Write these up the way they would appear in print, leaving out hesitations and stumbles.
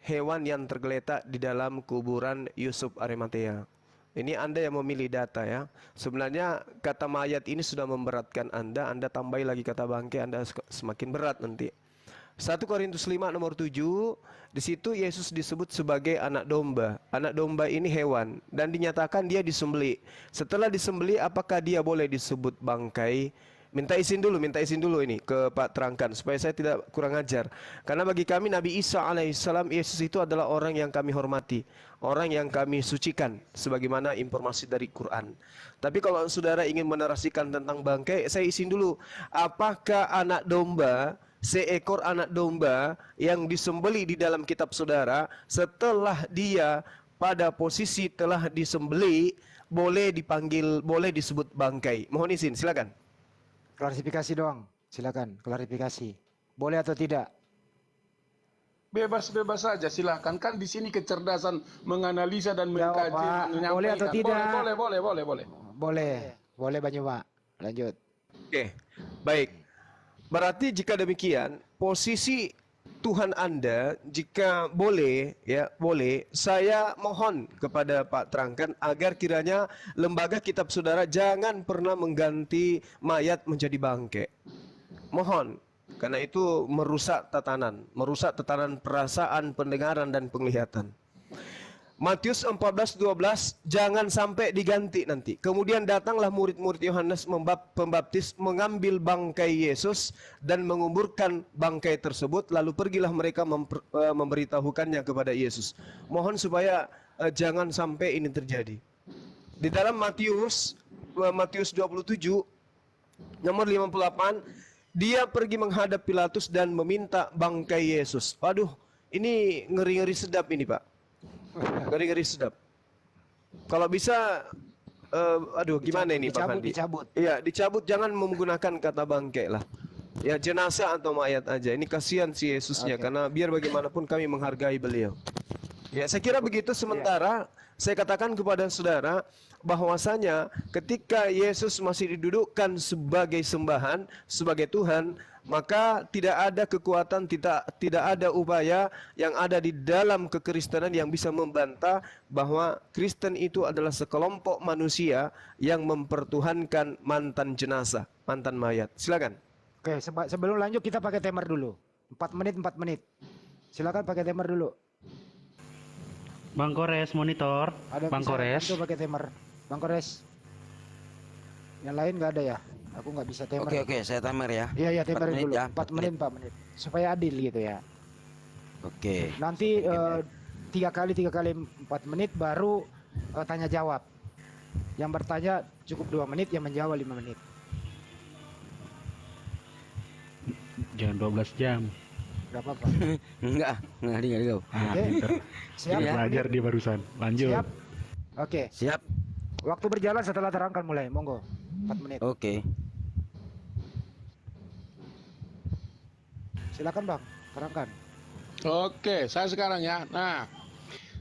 hewan yang tergeletak di dalam kuburan Yusuf Arimatea. Ini Anda yang memilih data ya. Sebenarnya kata mayat ini sudah memberatkan Anda tambahi lagi kata bangkai, Anda semakin berat nanti. 1 Korintus 5 nomor 7, di situ Yesus disebut sebagai anak domba. Anak domba ini hewan dan dinyatakan dia disembelih. Setelah disembelih, apakah dia boleh disebut bangkai? Minta izin dulu ini ke Pak terangkan supaya saya tidak kurang ajar. Karena bagi kami Nabi Isa alaihissalam, Yesus itu adalah orang yang kami hormati, orang yang kami sucikan sebagaimana informasi dari Quran. Tapi kalau saudara ingin menarasikan tentang bangkai, saya izin dulu. Apakah anak domba, seekor anak domba yang disembeli di dalam kitab saudara, setelah dia pada posisi telah disembeli, boleh dipanggil, boleh disebut bangkai? Mohon izin, silakan. Klarifikasi doang, silakan klarifikasi. Boleh atau tidak? Bebas-bebas saja, silakan. Kan di sini kecerdasan menganalisa dan Jawab, mengkaji, Pak. menyampaikan. Boleh atau tidak? Boleh. Boleh Banyu Pak. Lanjut. Oke, baik. Berarti jika demikian, posisi Tuhan Anda, jika boleh, ya boleh, saya mohon kepada Pak terangkan agar kiranya lembaga kitab saudara jangan pernah mengganti mayat menjadi bangkai. Mohon, karena itu merusak tatanan perasaan, pendengaran dan penglihatan. Matius 14:12 jangan sampai diganti nanti. Kemudian datanglah murid-murid Yohanes Pembaptis mengambil bangkai Yesus dan menguburkan bangkai tersebut, lalu pergilah mereka memberitahukannya kepada Yesus. Mohon supaya jangan sampai ini terjadi. Di dalam Matius 27 nomor 58, dia pergi menghadap Pilatus dan meminta bangkai Yesus. Waduh, ini ngeri-ngeri sedap ini, Pak. Ngeri-ngeri sedap. Kalau bisa, aduh gimana ini Pak Handi? Dicabut. Iya, dicabut, jangan menggunakan kata bangkai lah. Ya jenazah atau mayat aja. Ini kasihan si Yesusnya, karena biar bagaimanapun kami menghargai beliau. Ya, saya kira begitu. Sementara saya katakan kepada saudara bahwasanya ketika Yesus masih didudukkan sebagai sembahan, sebagai Tuhan, maka tidak ada kekuatan, tidak ada upaya yang ada di dalam kekristenan yang bisa membantah bahwa Kristen itu adalah sekelompok manusia yang mempertuhankan mantan jenazah, mantan mayat. Silakan. Oke, sebelum lanjut kita pakai timer dulu. 4 menit. Silakan pakai timer dulu. Bang Kores monitor. Ada Bang Kores. Itu pakai timer. Bang Kores. Yang lain nggak ada ya? Aku nggak bisa timer. Oke, saya timer ya. Iya, timer dulu. Ya, 4 menit. Supaya adil gitu ya. Oke. Nanti 3 kali 4 menit baru tanya jawab. Yang bertanya cukup 2 menit, yang menjawab 5 menit. Jangan 12 jam. Gak apa-apa. Enggak kau. Oke. Siap Ya, belajar dia barusan. Lanjut. Siap. Oke. Siap. Waktu berjalan setelah terangkan mulai. Monggo. 4 menit. Oke. Silakan Bang, terangkan. Oke, saya sekarang ya. Nah,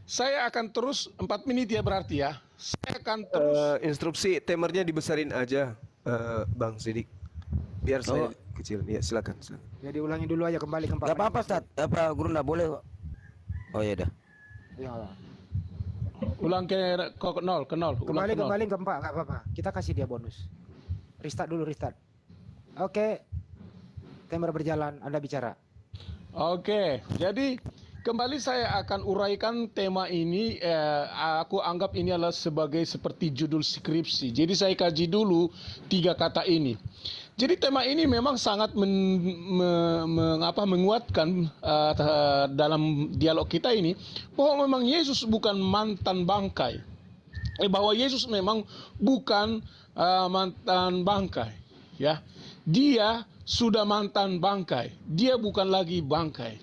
saya akan terus 4 menit ya berarti ya. Saya akan terus. Instruksi timernya dibesarin aja, Bang Sidik. Biar saya kecil. Ya, silakan. Ya diulangi dulu aja kembali ke 4 Gak apa-apa, Ustaz. Apa guru nggak boleh kok. Oh ya dah. Ya. Ulang ke nol. Kembali ke 4 enggak apa-apa. Kita kasih dia bonus. Restart dulu. Oke. Timer berjalan, Anda bicara. Oke, jadi kembali saya akan uraikan tema ini. Aku anggap ini adalah sebagai seperti judul skripsi. Jadi saya kaji dulu 3 kata ini. Jadi tema ini memang sangat menguatkan dalam dialog kita ini bahwa memang Yesus bukan mantan bangkai. Bahwa Yesus memang bukan mantan bangkai, ya. Dia sudah mantan bangkai. Dia bukan lagi bangkai.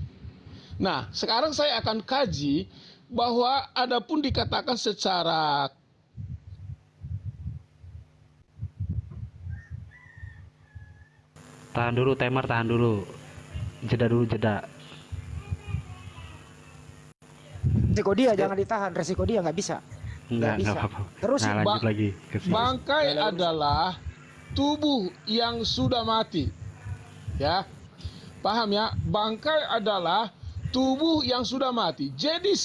Nah, sekarang saya akan kaji bahwa adapun dikatakan secara Tahan dulu timer, tahan dulu. Jeda. Resiko dia jangan ditahan, resiko dia nggak bisa. Enggak apa-apa. Terus Nah, lanjut lagi. bangkai adalah tubuh yang sudah mati. Ya. Paham ya? Bangkai adalah tubuh yang sudah mati. Jadi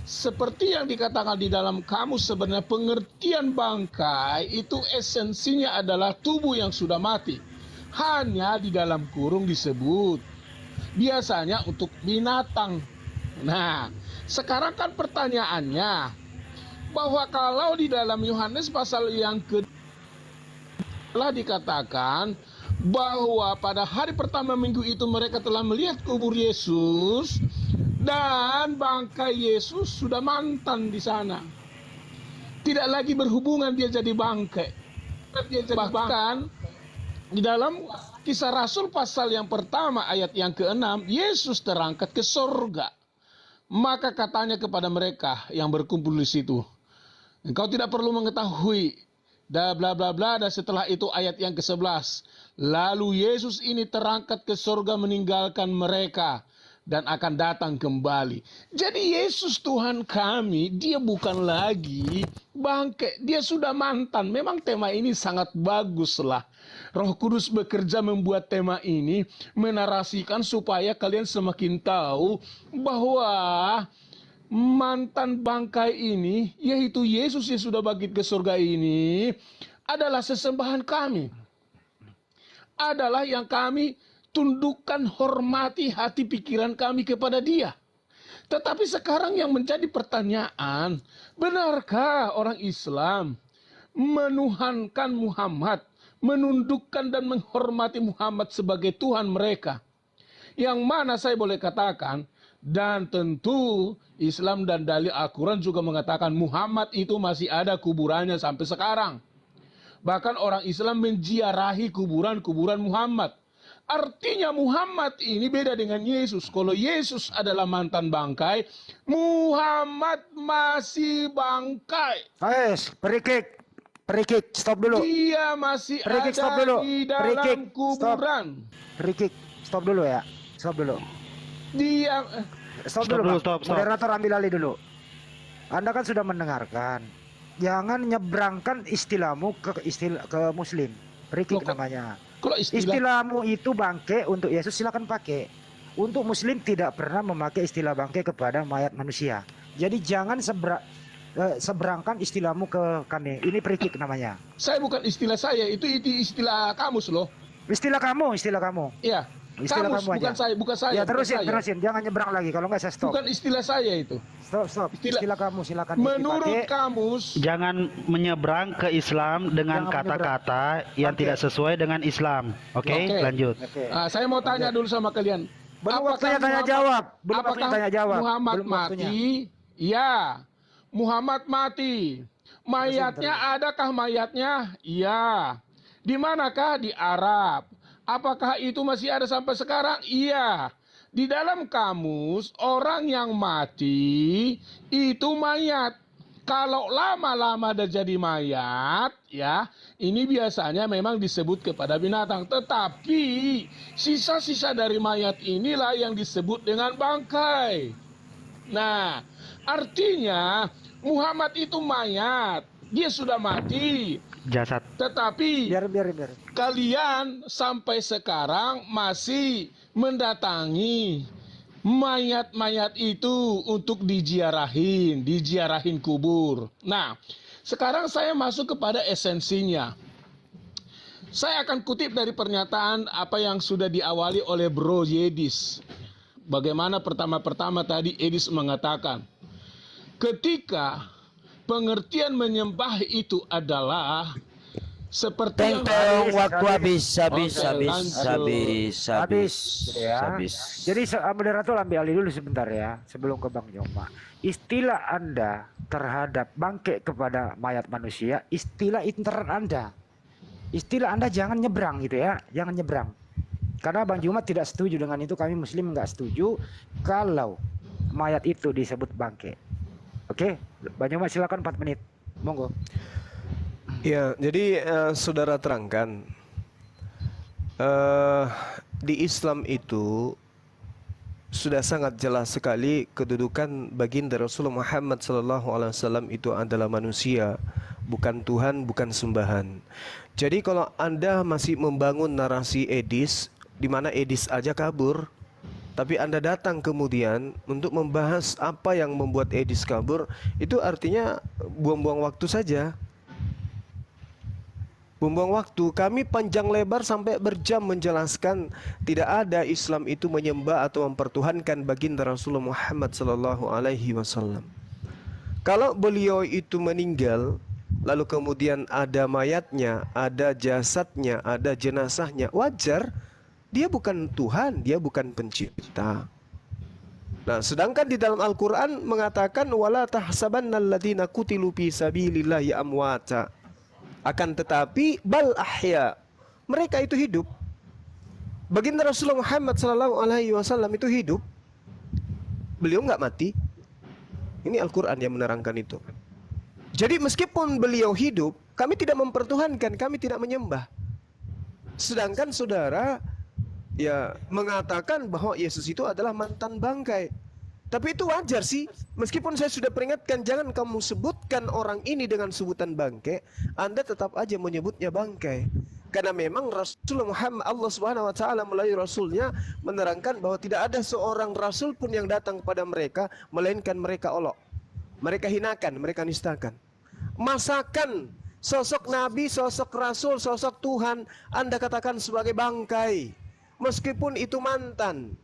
seperti yang dikatakan di dalam kamus, sebenarnya pengertian bangkai itu esensinya adalah tubuh yang sudah mati. Hanya di dalam kurung disebut biasanya untuk binatang. Nah, sekarang kan pertanyaannya, bahwa kalau di dalam Yohanes pasal yang telah dikatakan bahwa pada hari pertama minggu itu mereka telah melihat kubur Yesus dan bangkai Yesus sudah mantan di sana. Tidak lagi berhubungan dia jadi bangkai. Bahkan di dalam Kisah Rasul pasal yang pertama ayat yang ke-6, Yesus terangkat ke sorga. Maka katanya kepada mereka yang berkumpul di situ, engkau tidak perlu mengetahui dan bla bla bla. Dan setelah itu ayat yang ke-11, lalu Yesus ini terangkat ke sorga meninggalkan mereka dan akan datang kembali. Jadi Yesus Tuhan kami, dia bukan lagi bangkai, dia sudah mantan. Memang tema ini sangat bagus lah. Roh Kudus bekerja membuat tema ini, menarasikan supaya kalian semakin tahu bahwa mantan bangkai ini, yaitu Yesus yang sudah bangkit ke surga ini, adalah sesembahan kami. Adalah yang kami tundukkan, hormati hati pikiran kami kepada dia. Tetapi sekarang yang menjadi pertanyaan, benarkah orang Islam menuhankan Muhammad, menundukkan dan menghormati Muhammad sebagai Tuhan mereka? Yang mana saya boleh katakan, dan tentu Islam dan dalil Al-Quran juga mengatakan Muhammad itu masih ada kuburannya sampai sekarang. Bahkan orang Islam menziarahi kuburan-kuburan Muhammad. Artinya Muhammad ini beda dengan Yesus. Kalau Yesus adalah mantan bangkai, Muhammad masih bangkai. Perikik, stop dulu. Dia masih Perikik, stop ada dulu. di dalam Perikik, kuburan. Perikik, stop dulu ya. Stop dulu. Dia Stop Stop dulu, dulu, Bang. stop. Moderator ambil alih dulu. Anda kan sudah mendengarkan. Jangan nyebrangkan istilahmu ke Muslim. Perikik Loh, kok- namanya. kalau Istilahmu itu bangke untuk Yesus, silakan pakai. Untuk Muslim tidak pernah memakai istilah bangke kepada mayat manusia. Jadi jangan seberangkan istilahmu ke kami. Ini perikik namanya. saya bukan istilah saya, itu istilah kamus loh. Istilah kamu. Iya. Istilah Kamus, kamu aja. bukan saya. Ya bukan terusin, saya. jangan nyebrang lagi. Kalau nggak saya stop. Bukan istilah saya itu. Stop. Istilah kamu silakan Menurut dipakai. kamus, Jangan menyeberang ke Islam dengan Jangan kata-kata yang Oke. tidak sesuai dengan Islam. Oke, Oke. lanjut. Oke. saya mau tanya dulu sama kalian. Belum Apakah waktunya tanya Muhammad- jawab. Belum apakah waktunya tanya jawab. Muhammad Belum waktunya. mati? Ya. Muhammad mati. Mayatnya, adakah mayatnya? Ya. Di manakah? Di Arab. Apakah itu masih ada sampai sekarang? Iya. Di dalam kamus, orang yang mati itu mayat. Kalau lama-lama dia jadi mayat, ya, ini biasanya memang disebut kepada binatang. Tetapi sisa-sisa dari mayat inilah yang disebut dengan bangkai. Nah, artinya Muhammad itu mayat. Dia sudah mati. Jasad. Tetapi Biar. kalian sampai sekarang masih mendatangi mayat-mayat itu untuk diziarahin kubur. Nah, sekarang saya masuk kepada esensinya. Saya akan kutip dari pernyataan apa yang sudah diawali oleh Bro Yedis. Bagaimana pertama-tama tadi Edis mengatakan, ketika pengertian menyembah itu adalah seperti yang Waktu habis. Gitu ya. Jadi moderator ambil alih dulu sebentar ya, sebelum ke Bang Joma. Istilah Anda terhadap bangke kepada mayat manusia, istilah intern Anda. Istilah Anda jangan nyebrang gitu ya, jangan nyebrang. Karena Bang Joma tidak setuju dengan itu, kami Muslim nggak setuju kalau mayat itu disebut bangke. Oke, Bang Joma silakan 4 menit. Monggo. Ya, jadi saudara terangkan di Islam itu sudah sangat jelas sekali kedudukan baginda Rasulullah Muhammad SAW itu adalah manusia, bukan Tuhan, bukan sembahan. Jadi kalau Anda masih membangun narasi Edis, di mana Edis aja kabur, Tapi Anda datang kemudian untuk membahas apa yang membuat Edis kabur, itu artinya buang-buang waktu saja. Buang-buang waktu. Kami panjang lebar sampai berjam menjelaskan tidak ada Islam itu menyembah atau mempertuhankan baginda Rasulullah Muhammad sallallahu alaihi wasallam. Kalau beliau itu meninggal, lalu kemudian ada mayatnya, ada jasadnya, ada jenazahnya, wajar. Dia bukan Tuhan, dia bukan pencipta. Nah, sedangkan di dalam Al-Quran mengatakan wala tahsabannal ladzina qutilu fi sabilillahi amwata. Akan tetapi bal ahya. Mereka itu hidup. Baginda Rasulullah Muhammad sallallahu alaihi wasallam itu hidup. Beliau enggak mati. Ini Al-Quran yang menerangkan itu. Jadi meskipun beliau hidup, kami tidak mempertuhankan, kami tidak menyembah. Sedangkan saudara ya mengatakan bahwa Yesus itu adalah mantan bangkai. Tapi itu wajar sih. Meskipun saya sudah peringatkan jangan kamu sebutkan orang ini dengan sebutan bangkai, Anda tetap aja menyebutnya bangkai. Karena memang Rasulullah Muhammad, Allah Subhanahu wa taala melalui rasulnya menerangkan bahwa tidak ada seorang rasul pun yang datang kepada mereka melainkan mereka olok. Mereka hinakan, mereka nistakan. Masakan sosok nabi, sosok rasul, sosok Tuhan Anda katakan sebagai bangkai. Meskipun itu mantan.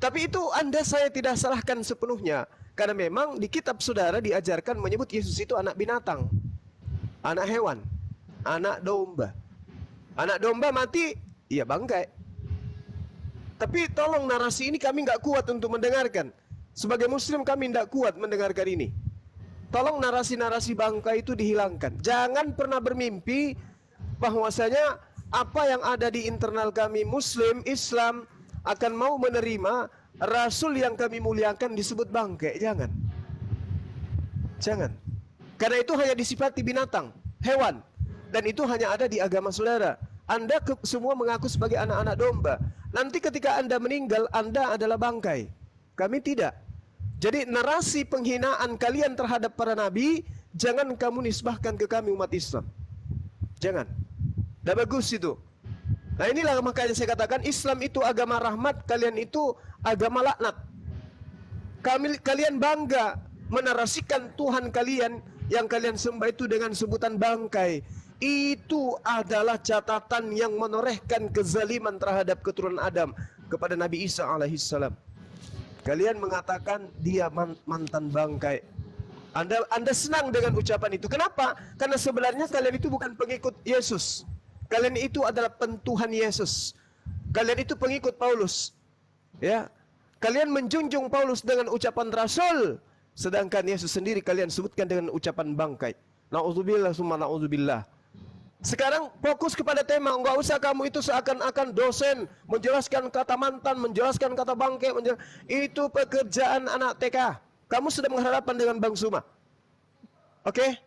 Tapi itu saya tidak salahkan sepenuhnya. Karena memang di kitab saudara diajarkan menyebut Yesus itu anak binatang. Anak hewan. Anak domba. Anak domba mati, ya bangkai. Tapi tolong narasi ini kami nggak kuat untuk mendengarkan. Sebagai muslim kami tidak kuat mendengarkan ini. Tolong narasi-narasi bangkai itu dihilangkan. Jangan pernah bermimpi bahwasanya apa yang ada di internal kami Muslim, Islam akan mau menerima Rasul yang kami muliakan disebut bangkai. Jangan. Jangan. Karena itu hanya disifati binatang, hewan. Dan itu hanya ada di agama saudara. Anda semua mengaku sebagai anak-anak domba. Nanti ketika Anda meninggal, Anda adalah bangkai. Kami tidak. Jadi narasi penghinaan kalian terhadap para nabi, jangan kamu nisbahkan ke kami umat Islam. Jangan. Dah bagus itu. Nah inilah makanya saya katakan Islam itu agama rahmat, kalian itu agama laknat. Kalian bangga menarasikan Tuhan kalian yang kalian sembah itu dengan sebutan bangkai. Itu adalah catatan yang menorehkan kezaliman terhadap keturunan Adam kepada Nabi Isa alaihissalam. Kalian mengatakan dia mantan bangkai. Anda senang dengan ucapan itu. Kenapa? Karena sebenarnya kalian itu bukan pengikut Yesus. Kalian itu adalah pentuhan Yesus. Kalian itu pengikut Paulus. Ya. Kalian menjunjung Paulus dengan ucapan rasul, sedangkan Yesus sendiri kalian sebutkan dengan ucapan bangkai. Nauzubillah summa nauzubillah. Sekarang fokus kepada tema, enggak usah kamu itu seakan-akan dosen menjelaskan kata mantan, menjelaskan kata bangkai, itu pekerjaan anak TK. Kamu sudah berhadapan dengan Bang Suma. Oke?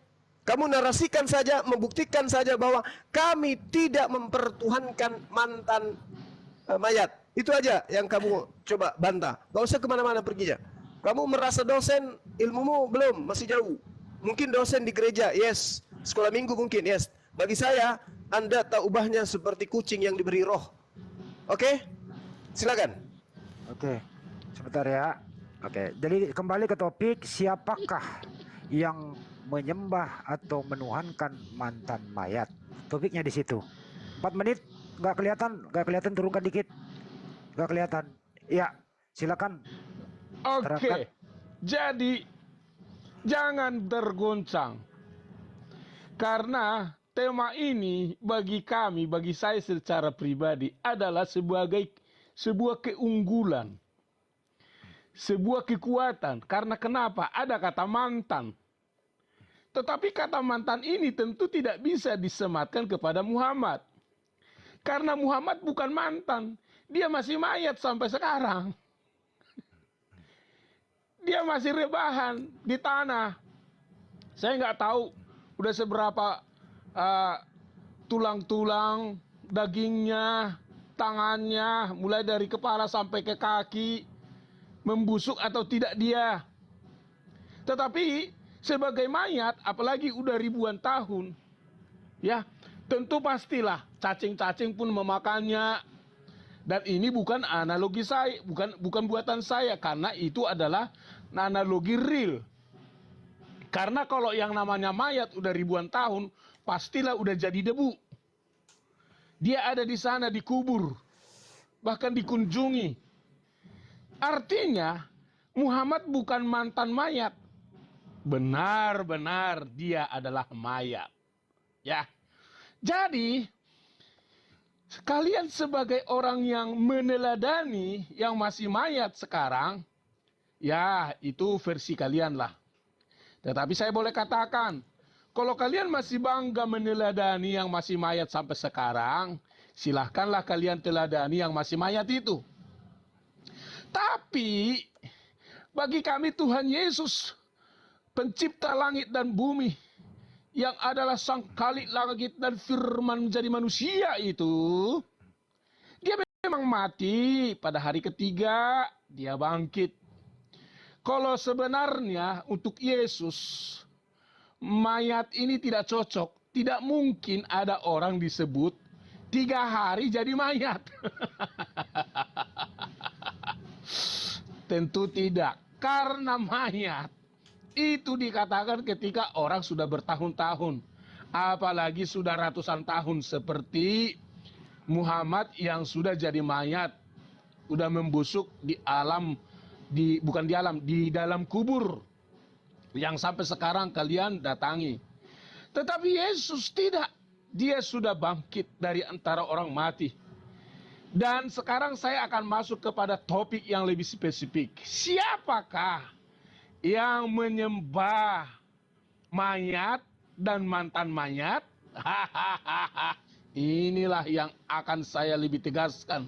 Kamu narasikan saja, membuktikan saja bahwa kami tidak mempertuhankan mantan mayat. Itu aja yang kamu coba bantah. Gak usah kemana-mana perginya. Kamu merasa dosen, ilmumu belum, masih jauh. Mungkin dosen di gereja, yes. Sekolah minggu mungkin, yes. Bagi saya, Anda tak ubahnya seperti kucing yang diberi roh. Oke? Silakan. Oke, sebentar ya. Oke, jadi kembali ke topik, siapakah yang menyembah atau menuhankan mantan mayat? Topiknya di situ. 4 menit, nggak kelihatan, turunkan dikit. Nggak kelihatan. Ya, silakan. Oke. Jadi jangan tergoncang. Karena tema ini bagi kami, bagi saya secara pribadi adalah sebuah keunggulan. Sebuah kekuatan. Karena kenapa? Ada kata mantan. Tetapi kata mantan ini tentu tidak bisa disematkan kepada Muhammad. Karena Muhammad bukan mantan. Dia masih mayat sampai sekarang. Dia masih rebahan di tanah. Saya nggak tahu udah seberapa tulang-tulang, dagingnya, tangannya, mulai dari kepala sampai ke kaki, membusuk atau tidak dia. Tetapi sebagai mayat, apalagi udah ribuan tahun, ya tentu pastilah cacing-cacing pun memakannya, Dan ini bukan analogi saya, bukan buatan saya, karena itu adalah analogi real. Karena kalau yang namanya mayat udah ribuan tahun, pastilah udah jadi debu. Dia ada di sana, dikubur, bahkan dikunjungi. Artinya Muhammad bukan mantan mayat. Benar-benar dia adalah mayat. Ya. Jadi kalian sebagai orang yang meneladani yang masih mayat sekarang, ya itu versi kalian lah. Tetapi saya boleh katakan, kalau kalian masih bangga meneladani yang masih mayat sampai sekarang, silahkanlah kalian teladani yang masih mayat itu. Tapi bagi kami Tuhan Yesus, pencipta langit dan bumi, yang adalah sang Khalik langit dan firman menjadi manusia itu, dia memang mati, pada hari ketiga dia bangkit. Kalau sebenarnya untuk Yesus, mayat ini tidak cocok, tidak mungkin ada orang disebut 3 hari jadi mayat. Tentu tidak, karena mayat itu dikatakan ketika orang sudah bertahun-tahun, apalagi sudah ratusan tahun, seperti Muhammad yang sudah jadi mayat, sudah membusuk di alam, di dalam kubur yang sampai sekarang kalian datangi. Tetapi Yesus tidak, dia sudah bangkit dari antara orang mati. Dan sekarang saya akan masuk kepada topik yang lebih spesifik. Siapakah yang menyembah mayat dan mantan mayat? Inilah yang akan saya lebih tegaskan.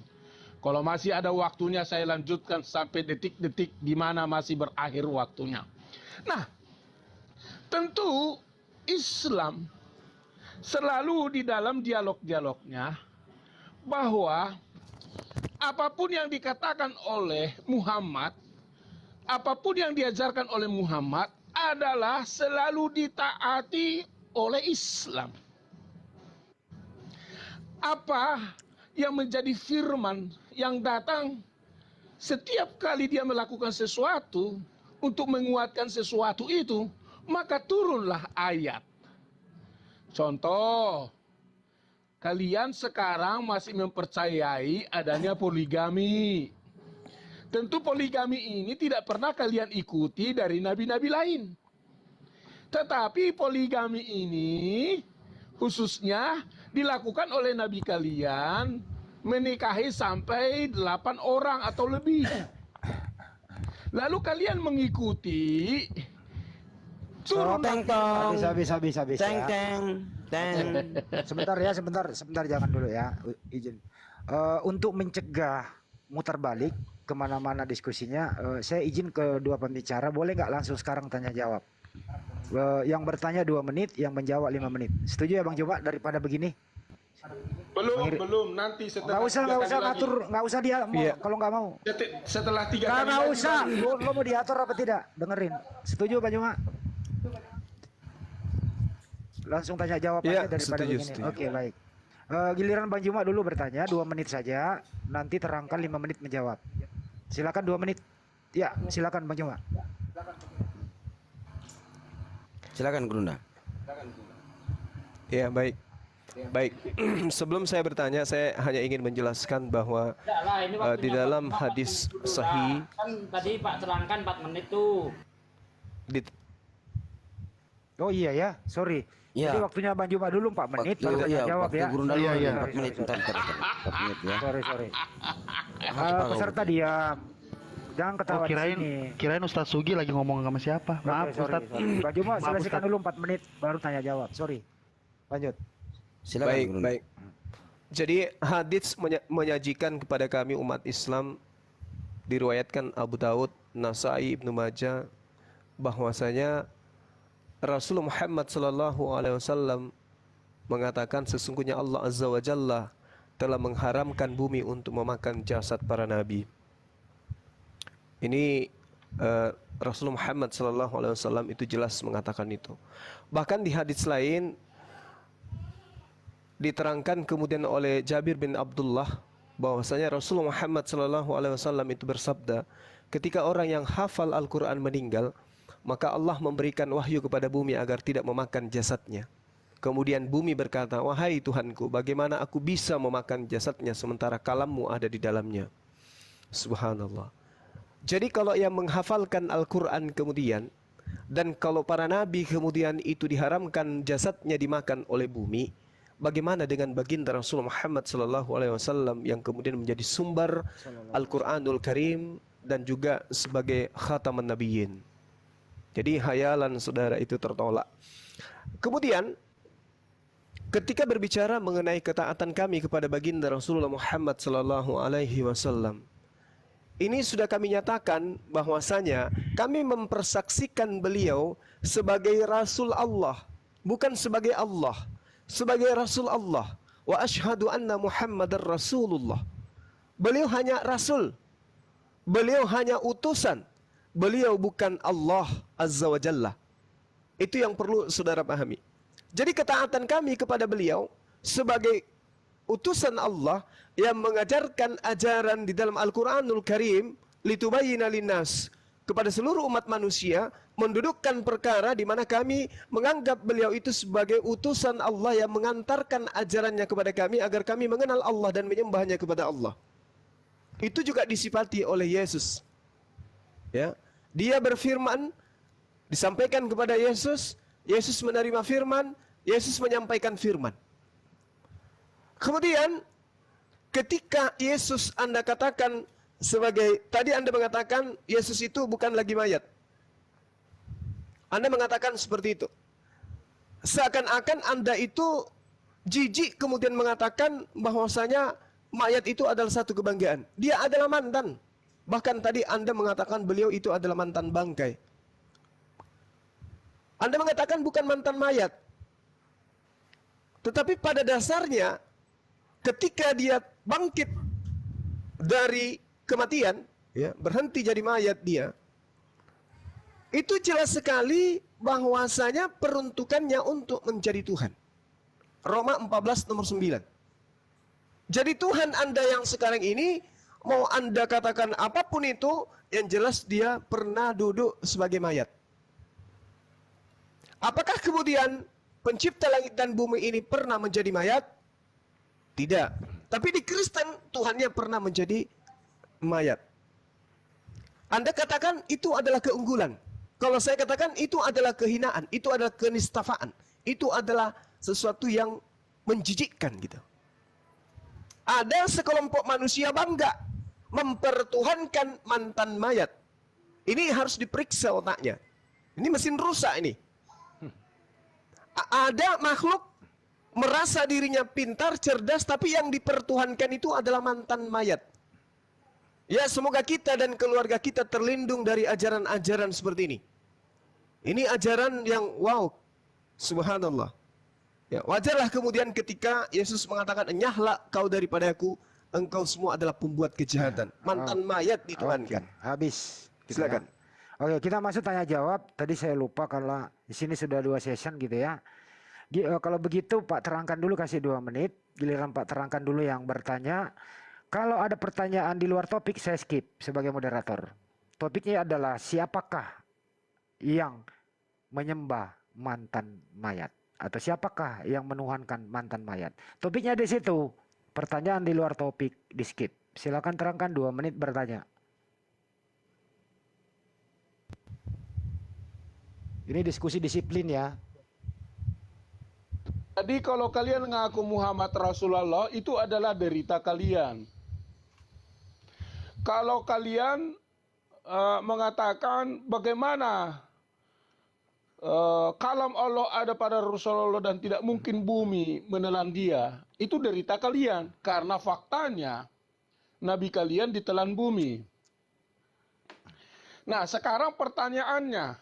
Kalau masih ada waktunya saya lanjutkan sampai detik-detik di mana masih berakhir waktunya. Nah, tentu Islam selalu di dalam dialog-dialognya bahwa apapun yang dikatakan oleh Muhammad, apapun yang diajarkan oleh Muhammad adalah selalu ditaati oleh Islam. Apa yang menjadi firman yang datang setiap kali dia melakukan sesuatu untuk menguatkan sesuatu itu, maka turunlah ayat. Contoh, kalian sekarang masih mempercayai adanya poligami. Tentu poligami ini tidak pernah kalian ikuti dari nabi-nabi lain. Tetapi poligami ini khususnya dilakukan oleh nabi kalian, menikahi sampai 8 orang atau lebih. Lalu kalian mengikuti turun Habis Teng ya. teng teng. Sebentar jangan dulu ya, izin. Untuk mencegah mutar balik kemana-mana diskusinya, saya izin ke dua pembicara, boleh nggak langsung sekarang tanya jawab? Yang bertanya 2 menit, yang menjawab 5 menit. Setuju ya Bang Juma daripada begini? belum nanti setelah nggak usah dia mau, kalau nggak mau. Setelah 3 kali Nggak lagi usah. baru. Lo mau diatur apa tidak? Dengerin. Setuju Bang Juma? Langsung tanya jawab Ya, aja daripada setuju, begini. setuju. Oke, baik. Giliran Bang Juma dulu bertanya 2 menit saja, nanti terangkan 5 menit menjawab. Silakan 2 menit. Ya, silakan Bang Juma. Silakan Gurunda. Ya, baik. Baik. Sebelum saya bertanya, saya hanya ingin menjelaskan bahwa di dalam hadis sahih kan tadi Pak terangkan 4 menit tuh. di, Oh iya ya, sorry. Iya. Jadi waktunya Bang Juma dulu 4 menit baru tanya jawab waktu ya. Gurunda dulu, Iya. 4 menit. Bentar, 4 menit ya. Sorry. Peserta diam. Jangan ketawa Oh, di sini. kirain Ustaz Sugi lagi ngomong sama siapa? Maaf Sorry. Ustaz. Bang Juma Maaf, selesaikan Ustaz. dulu 4 menit baru tanya jawab. Sorry. Lanjut. Silakan baik, Gurunda. baik. Jadi hadis menyajikan kepada kami umat Islam, diriwayatkan Abu Daud, Nasai, Ibnu Majah, bahwasanya Rasulullah Muhammad SAW mengatakan sesungguhnya Allah Azza wa Jalla telah mengharamkan bumi untuk memakan jasad para nabi. Ini Rasulullah Muhammad SAW itu jelas mengatakan itu. Bahkan di hadis lain diterangkan kemudian oleh Jabir bin Abdullah bahwasanya Rasulullah Muhammad SAW itu bersabda, ketika orang yang hafal Al-Quran meninggal, maka Allah memberikan wahyu kepada bumi agar tidak memakan jasadnya. Kemudian bumi berkata, wahai Tuhanku, bagaimana aku bisa memakan jasadnya sementara kalammu ada di dalamnya. Subhanallah. Jadi kalau yang menghafalkan Al-Quran kemudian, dan kalau para nabi kemudian itu diharamkan jasadnya dimakan oleh bumi, bagaimana dengan baginda Rasulullah Muhammad SAW yang kemudian menjadi sumber Al-Quranul Karim dan juga sebagai khataman nabiyyin. Jadi hayalan saudara itu tertolak. Kemudian ketika berbicara mengenai ketaatan kami kepada baginda Rasulullah Muhammad SAW, ini sudah kami nyatakan bahwasanya kami mempersaksikan beliau sebagai Rasul Allah, bukan sebagai Allah, sebagai Rasul Allah. Wa asyhadu anna Muhammadar Rasulullah. Beliau hanya Rasul, beliau hanya utusan, beliau bukan Allah Azza wa Jalla. Itu yang perlu saudara pahami. Jadi ketaatan kami kepada beliau sebagai utusan Allah yang mengajarkan ajaran di dalam Al-Quranul Karim, litubayyina linnas, kepada seluruh umat manusia, mendudukkan perkara di mana kami menganggap beliau itu sebagai utusan Allah yang mengantarkan ajarannya kepada kami agar kami mengenal Allah dan menyembahnya kepada Allah. Itu juga disifati oleh Yesus. Ya, dia berfirman, disampaikan kepada Yesus, Yesus menerima firman, Yesus menyampaikan firman. Kemudian ketika Yesus Anda katakan sebagai, tadi Anda mengatakan Yesus itu bukan lagi mayat. Anda mengatakan seperti itu. Seakan-akan Anda itu jijik kemudian mengatakan bahwasanya mayat itu adalah satu kebanggaan. Dia adalah mantan. Bahkan tadi Anda mengatakan beliau itu adalah mantan bangkai. Anda mengatakan bukan mantan mayat. Tetapi pada dasarnya ketika dia bangkit dari kematian, ya, berhenti jadi mayat dia, itu jelas sekali bahwasanya peruntukannya untuk menjadi Tuhan. Roma 14 nomor 9. Jadi Tuhan Anda yang sekarang ini, mau Anda katakan apapun itu, yang jelas dia pernah duduk sebagai mayat. Apakah kemudian pencipta langit dan bumi ini pernah menjadi mayat? Tidak. Tapi di Kristen Tuhannya pernah menjadi mayat. Anda katakan itu adalah keunggulan. Kalau saya katakan itu adalah kehinaan, itu adalah kenistafaan, itu adalah sesuatu yang menjijikkan gitu. Ada sekelompok manusia bangga mempertuhankan mantan mayat. Ini harus diperiksa otaknya. Ini mesin rusak ini. Ada makhluk merasa dirinya pintar, cerdas, tapi yang dipertuhankan itu adalah mantan mayat. Ya, semoga kita dan keluarga kita terlindung dari ajaran-ajaran seperti ini. Ini ajaran yang wow, subhanallah. Ya, wajarlah kemudian ketika Yesus mengatakan, enyahlah kau daripadaku, engkau semua adalah pembuat kejahatan. Mantan mayat dituhankan. Habis. Gitu Silakan. ya. Oke, kita masuk tanya jawab. Tadi saya lupa kalau di sini sudah 2 session gitu ya. Kalau begitu Pak terangkan dulu, kasih 2 menit. Giliran Pak terangkan dulu yang bertanya. Kalau ada pertanyaan di luar topik saya skip sebagai moderator. Topiknya adalah siapakah yang menyembah mantan mayat, atau siapakah yang menuhankan mantan mayat. Topiknya di situ. Pertanyaan di luar topik di skip. Silakan terangkan, 2 menit bertanya. Ini diskusi disiplin ya. Jadi kalau kalian ngaku Muhammad Rasulullah, itu adalah derita kalian. Kalau kalian mengatakan bagaimana kalam Allah ada pada Rasulullah dan tidak mungkin bumi menelan dia, itu derita kalian. Karena faktanya Nabi kalian ditelan bumi. Nah, sekarang pertanyaannya,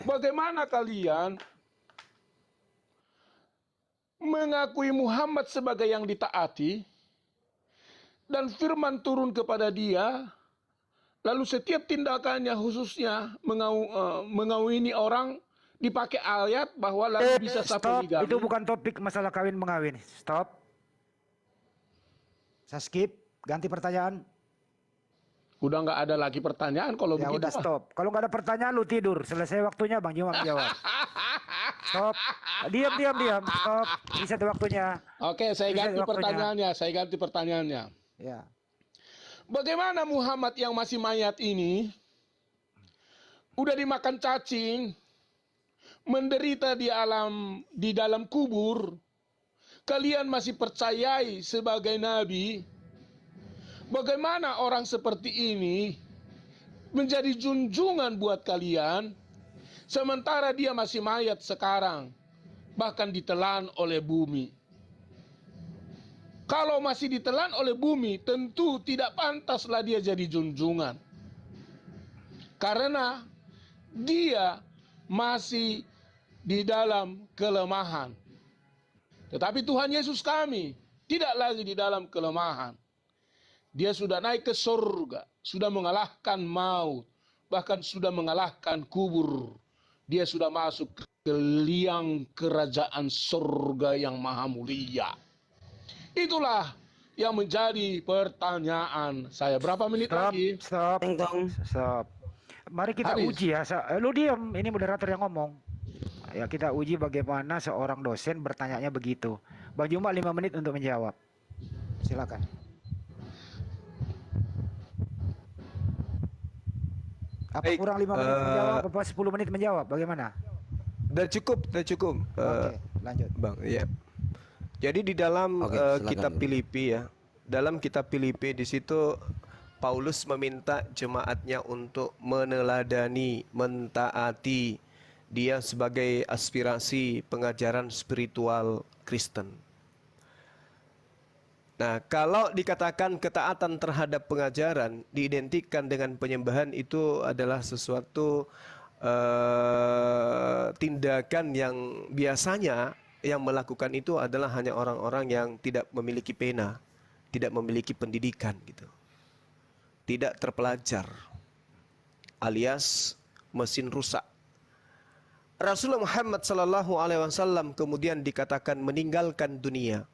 bagaimana kalian mengakui Muhammad sebagai yang ditaati dan firman turun kepada dia, lalu setiap tindakannya khususnya mengawini orang dipakai ayat bahwa lalu bisa satu Stop, poligami. itu bukan topik masalah kawin mengawin. Stop. Saya skip, ganti pertanyaan. Udah nggak ada lagi pertanyaan kalau Ya begitu. udah stop. Kalau nggak ada pertanyaan lu tidur. Selesai waktunya Bang Joma menjawab. Stop. Diam. Stop. Reset waktunya. Oke, saya Reset ganti waktunya. pertanyaannya. Ya. Bagaimana Muhammad yang masih mayat ini udah dimakan cacing, menderita di dalam kubur, kalian masih percayai sebagai nabi? Bagaimana orang seperti ini menjadi junjungan buat kalian, sementara dia masih mayat sekarang, bahkan ditelan oleh bumi? Kalau masih ditelan oleh bumi, tentu tidak pantaslah dia jadi junjungan. Karena dia masih di dalam kelemahan. Tetapi Tuhan Yesus kami tidak lagi di dalam kelemahan. Dia sudah naik ke surga, sudah mengalahkan maut, bahkan sudah mengalahkan kubur. Dia sudah masuk ke liang kerajaan surga yang maha mulia. Itulah yang menjadi pertanyaan saya. Berapa menit lagi? Stop. Mari kita Habis. uji ya. Lu diam, ini moderator yang ngomong. Ya kita uji bagaimana seorang dosen bertanyanya begitu. Bang Juma 5 menit untuk menjawab. Silakan. Apa Baik, kurang 5 menit menjawab? Apa 10 menit menjawab? Bagaimana? Udah cukup. Oke, lanjut. Bang, ya. Jadi di dalam Oke, silakan. kitab Filipi ya, dalam kitab Filipi di situ Paulus meminta jemaatnya untuk meneladani, mentaati dia sebagai aspirasi pengajaran spiritual Kristen. Nah, kalau dikatakan ketaatan terhadap pengajaran diidentikan dengan penyembahan, itu adalah sesuatu tindakan yang biasanya yang melakukan itu adalah hanya orang-orang yang tidak memiliki pena, tidak memiliki pendidikan gitu. Tidak terpelajar, alias mesin rusak. Rasulullah Muhammad SAW kemudian dikatakan meninggalkan dunia.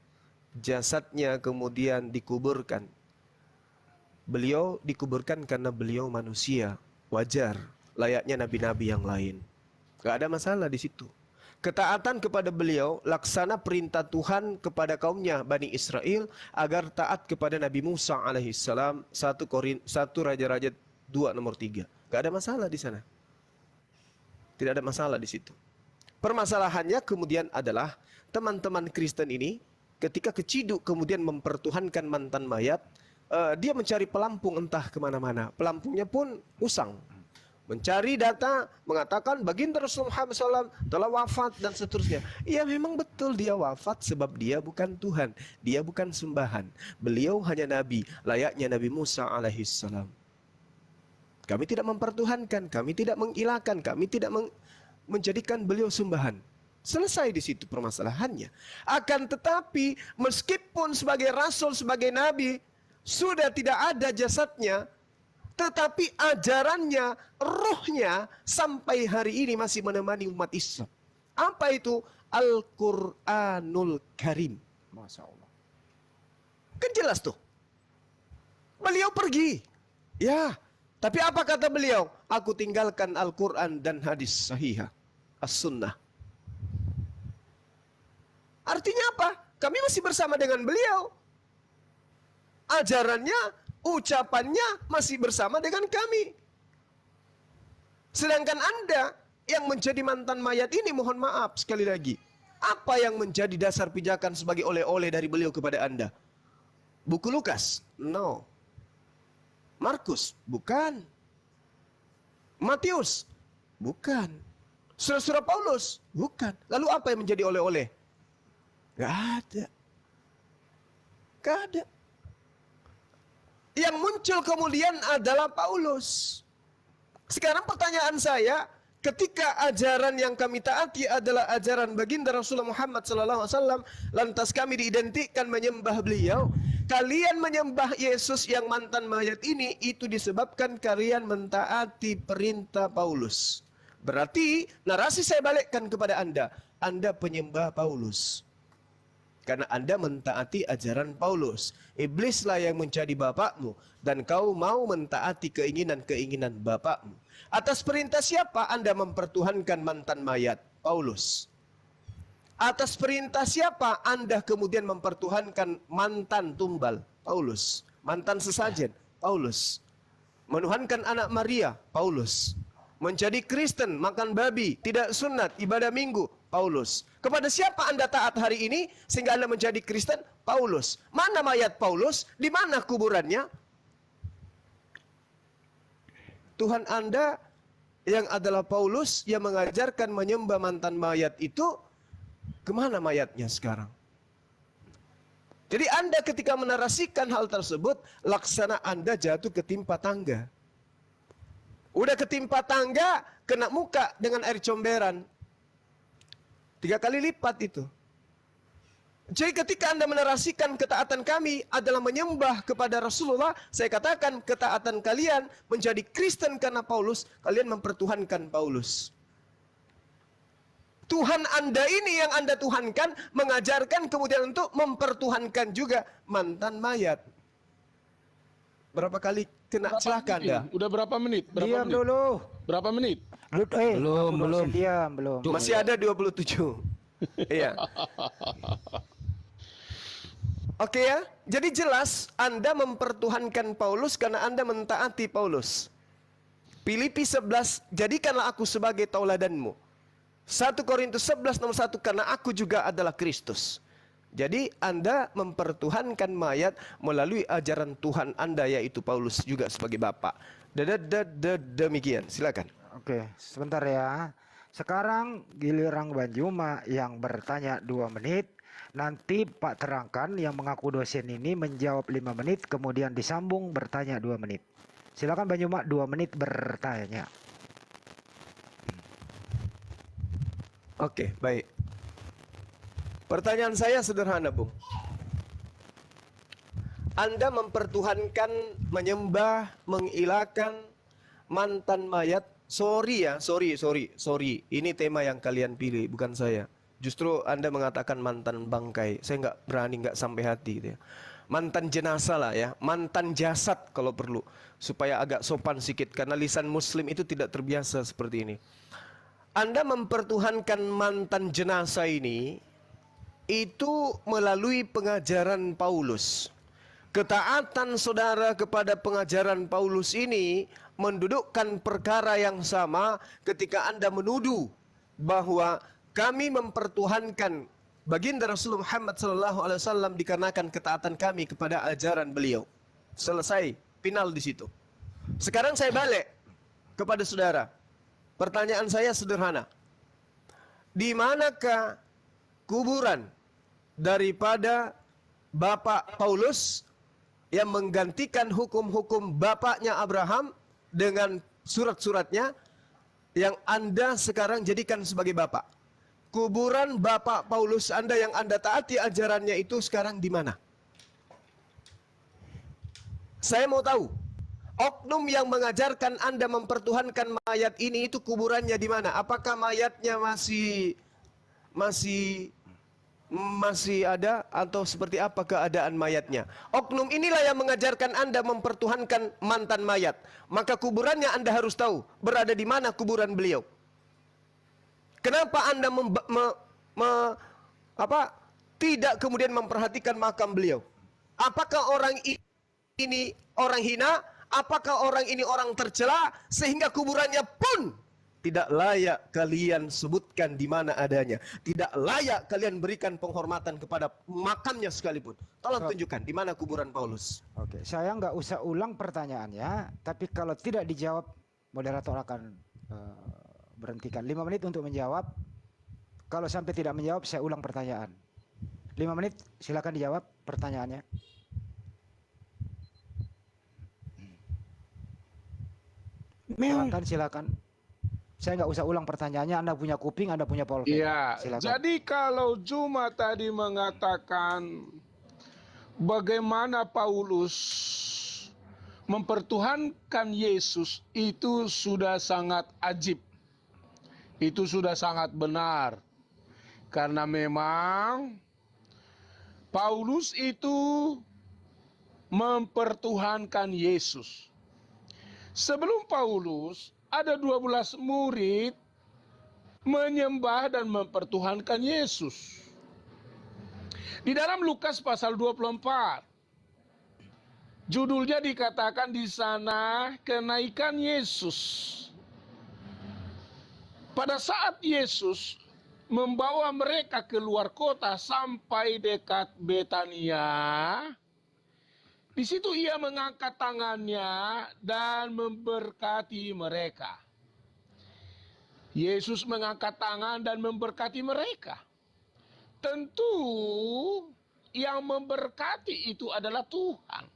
Jasadnya kemudian dikuburkan. Beliau dikuburkan karena beliau manusia, wajar, layaknya nabi-nabi yang lain. Gak ada masalah di situ. Ketaatan kepada beliau, laksana perintah Tuhan kepada kaumnya Bani Israel agar taat kepada Nabi Musa alaihissalam. 1 Raja-Raja 2 nomor 3. Gak ada masalah di sana. Tidak ada masalah di situ. Permasalahannya kemudian adalah teman-teman Kristen ini ketika keciduk kemudian mempertuhankan mantan mayat, dia mencari pelampung entah kemana-mana. Pelampungnya pun usang. Mencari data, mengatakan baginda Rasulullah SAW telah wafat dan seterusnya. Ya memang betul dia wafat sebab dia bukan Tuhan. Dia bukan sembahan. Beliau hanya Nabi, layaknya Nabi Musa alaihissalam. Kami tidak mempertuhankan, kami tidak mengilahkan, kami tidak menjadikan beliau sembahan. Selesai di situ permasalahannya. Akan tetapi meskipun sebagai Rasul, sebagai Nabi, sudah tidak ada jasadnya, tetapi ajarannya, rohnya sampai hari ini masih menemani umat Islam. Apa itu? Al-Quranul Karim. Masya Allah. Kan jelas tuh. Beliau pergi. Ya, tapi apa kata beliau? Aku tinggalkan Al-Quran dan hadis sahihah, as-sunnah. Artinya apa? Kami masih bersama dengan beliau. Ajarannya, ucapannya masih bersama dengan kami. Sedangkan Anda yang menjadi mantan mayat ini, mohon maaf sekali lagi, apa yang menjadi dasar pijakan sebagai oleh-oleh dari beliau kepada Anda? Buku Lukas? No. Markus? Bukan. Matius? Bukan. Surah-surah Paulus? Bukan. Lalu apa yang menjadi oleh-oleh? Gak ada. Gak ada. Yang muncul kemudian adalah Paulus. Sekarang pertanyaan saya, ketika ajaran yang kami taati adalah ajaran baginda Rasulullah Muhammad SAW, lantas kami diidentikan menyembah beliau, kalian menyembah Yesus yang mantan mayat ini, itu disebabkan kalian mentaati perintah Paulus. Berarti narasi saya balikkan kepada Anda penyembah Paulus. karena Anda mentaati ajaran Paulus. Iblislah yang menjadi bapakmu dan kau mau mentaati keinginan-keinginan bapakmu. Atas perintah siapa Anda mempertuhankan mantan mayat? Paulus. Atas perintah siapa Anda kemudian mempertuhankan mantan tumbal? Paulus. Mantan sesajen? Paulus. Menuhankan anak Maria? Paulus. Menjadi Kristen, makan babi, tidak sunat, ibadah minggu? Paulus. Kepada siapa Anda taat hari ini sehingga Anda menjadi Kristen? Paulus. Mana mayat Paulus? Di mana kuburannya? Tuhan Anda yang adalah Paulus yang mengajarkan menyembah mantan mayat itu, kemana mayatnya sekarang? Jadi Anda ketika menarasikan hal tersebut, laksana Anda jatuh ketimpa tangga. Udah ketimpa tangga, kena muka dengan air comberan. 3 kali lipat itu. Jadi ketika Anda menarasikan ketaatan kami adalah menyembah kepada Rasulullah, saya katakan ketaatan kalian menjadi Kristen karena Paulus, kalian mempertuhankan Paulus. Tuhan Anda ini yang Anda tuhankan, mengajarkan kemudian untuk mempertuhankan juga mantan mayat. Berapa kali kena celaka Anda? Udah berapa menit? Diam dulu. Berapa menit? Belum. Diam, belum. Masih ada 27. Iya. Oke ya, jadi jelas Anda mempertuhankan Paulus karena Anda mentaati Paulus. Filipi 11, jadikanlah aku sebagai tauladanmu. 1 Korintus 11 nomor 1, karena aku juga adalah Kristus. Jadi Anda mempertuhankan mayat melalui ajaran Tuhan Anda yaitu Paulus juga sebagai bapak. Demikian, silakan. Oke, sebentar ya. Sekarang giliran Bang Juma yang bertanya 2 menit. Nanti Pak Terangkan yang mengaku dosen ini menjawab 5 menit, kemudian disambung bertanya 2 menit. Silakan Bang Juma 2 menit bertanya. Oke, baik. Pertanyaan saya sederhana, Bung. Anda mempertuhankan, menyembah, mengilakan mantan mayat. Sorry. Ini tema yang kalian pilih, bukan saya. Justru Anda mengatakan mantan bangkai. Saya nggak berani, nggak sampai hati gitu ya. Mantan jenazah lah ya, mantan jasad kalau perlu. Supaya agak sopan sedikit, karena lisan muslim itu tidak terbiasa seperti ini. Anda mempertuhankan mantan jenazah ini, itu melalui pengajaran Paulus. Ketaatan saudara kepada pengajaran Paulus ini mendudukkan perkara yang sama ketika Anda menuduh bahwa kami mempertuhankan baginda Rasulullah Muhammad SAW dikarenakan ketaatan kami kepada ajaran beliau. Selesai, final di situ. Sekarang saya balik kepada saudara. Pertanyaan saya sederhana. Di manakah kuburan daripada Bapak Paulus yang menggantikan hukum-hukum bapaknya Abraham dengan surat-suratnya yang Anda sekarang jadikan sebagai bapak? Kuburan Bapak Paulus Anda yang Anda taati ajarannya itu sekarang di mana? Saya mau tahu. Oknum yang mengajarkan Anda mempertuhankan mayat ini itu kuburannya di mana? Apakah mayatnya masih ada atau seperti apa keadaan mayatnya? Oknum inilah yang mengajarkan Anda mempertuhankan mantan mayat. Maka kuburannya Anda harus tahu berada di mana kuburan beliau. Kenapa Anda tidak kemudian memperhatikan makam beliau? Apakah orang ini orang hina? Apakah orang ini orang tercela sehingga kuburannya pun tidak layak kalian sebutkan di mana adanya. Tidak layak kalian berikan penghormatan kepada makamnya sekalipun. Tolong tunjukkan di mana kuburan Paulus. Oke, saya nggak usah ulang pertanyaannya, tapi kalau tidak dijawab, moderator akan berhentikan 5 menit untuk menjawab. Kalau sampai tidak menjawab, saya ulang pertanyaan. 5 menit, silakan dijawab pertanyaannya. Silakan. Saya nggak usah ulang pertanyaannya. Anda punya kuping, Anda punya polpen. Iya. Silakan. Jadi kalau Juma tadi mengatakan bagaimana Paulus mempertuhankan Yesus, itu sudah sangat ajib. Itu sudah sangat benar. Karena memang Paulus itu mempertuhankan Yesus. Sebelum Paulus, ada 12 murid menyembah dan mempertuhankan Yesus. Di dalam Lukas pasal 24, judulnya dikatakan di sana kenaikan Yesus. Pada saat Yesus membawa mereka keluar kota sampai dekat Betania, di situ ia mengangkat tangannya dan memberkati mereka. Yesus mengangkat tangan dan memberkati mereka. Tentu yang memberkati itu adalah Tuhan.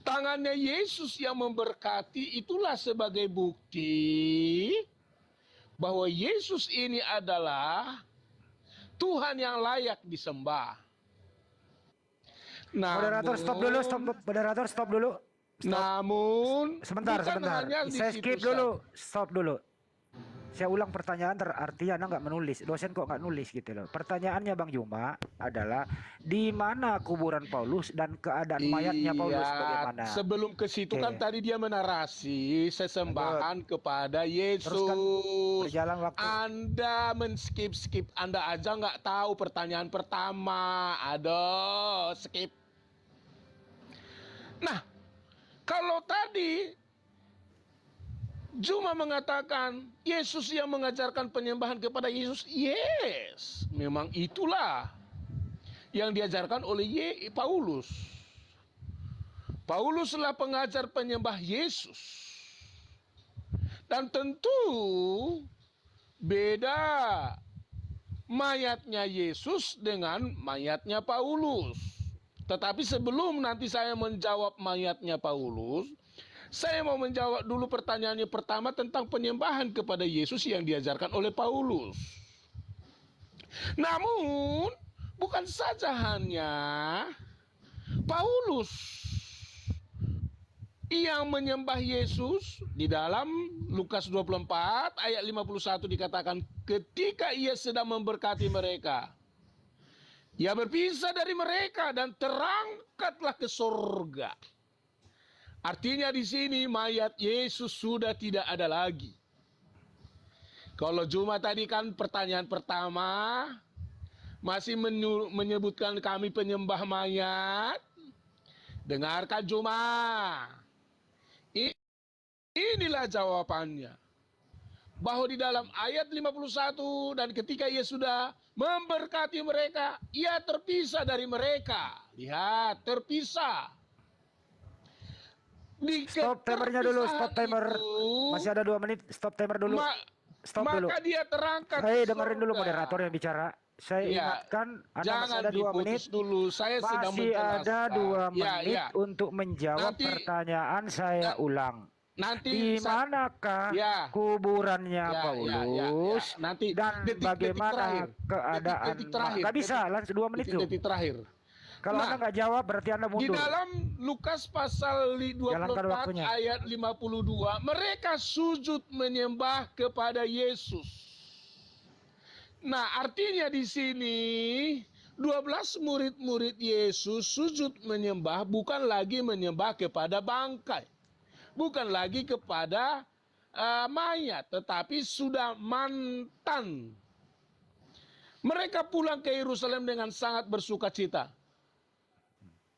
Tangannya Yesus yang memberkati itulah sebagai bukti bahwa Yesus ini adalah Tuhan yang layak disembah. Moderator stop dulu, moderator stop dulu. Namun Sebentar. Saya skip dulu, stop dulu. Saya ulang pertanyaan, artinya Anda nggak menulis, dosen kok nggak nulis gitu loh. Pertanyaannya Bang Juma adalah di mana kuburan Paulus dan keadaan mayatnya Paulus bagaimana? Sebelum ke situ kan tadi dia menarasi sesembahan kepada Yesus. Teruskan, berjalan waktu. Anda men-skip, Anda aja nggak tahu pertanyaan pertama. Aduh, skip. Nah, kalau tadi Juma mengatakan Yesus yang mengajarkan penyembahan kepada Yesus. Yes, memang itulah yang diajarkan oleh Paulus. Pauluslah pengajar penyembah Yesus. Dan tentu beda mayatnya Yesus dengan mayatnya Paulus. Tetapi sebelum nanti saya menjawab mayatnya Paulus, saya mau menjawab dulu pertanyaannya pertama tentang penyembahan kepada Yesus yang diajarkan oleh Paulus. Namun, bukan saja hanya Paulus yang menyembah Yesus. Di dalam Lukas 24 ayat 51 dikatakan ketika ia sedang memberkati mereka, ia berpisah dari mereka dan terangkatlah ke surga. Artinya di sini mayat Yesus sudah tidak ada lagi. Kalau Juma tadi kan pertanyaan pertama masih menyebutkan kami penyembah mayat. Dengarkan Juma. Inilah jawabannya. Bahwa di dalam ayat 51 dan ketika ia sudah memberkati mereka, ia terpisah dari mereka. Lihat, terpisah. Stop timernya dulu, stop timer. Masih ada 2 menit, stop timer dulu. Stop dulu. Maka dia terangkat. Dengerin dulu moderator yang bicara. Saya ingatkan Anda masih ada 2 menit. Dulu. Saya sedang masih menjelaskan. ada 2 menit untuk menjawab pertanyaan saya ulang. Nanti di manakah kuburannya Paulus Nanti dan bagaimana keadaan? Gak bisa, langsung 2 menit tuh. Detik terakhir. Kalau Anda nggak jawab berarti Anda mundur. Di dalam Lukas pasal 24 ayat 52, mereka sujud menyembah kepada Yesus. Nah, artinya di sini 12 murid-murid Yesus sujud menyembah bukan lagi menyembah kepada bangkai. Bukan lagi kepada mayat, tetapi sudah mantan. Mereka pulang ke Yerusalem dengan sangat bersuka cita.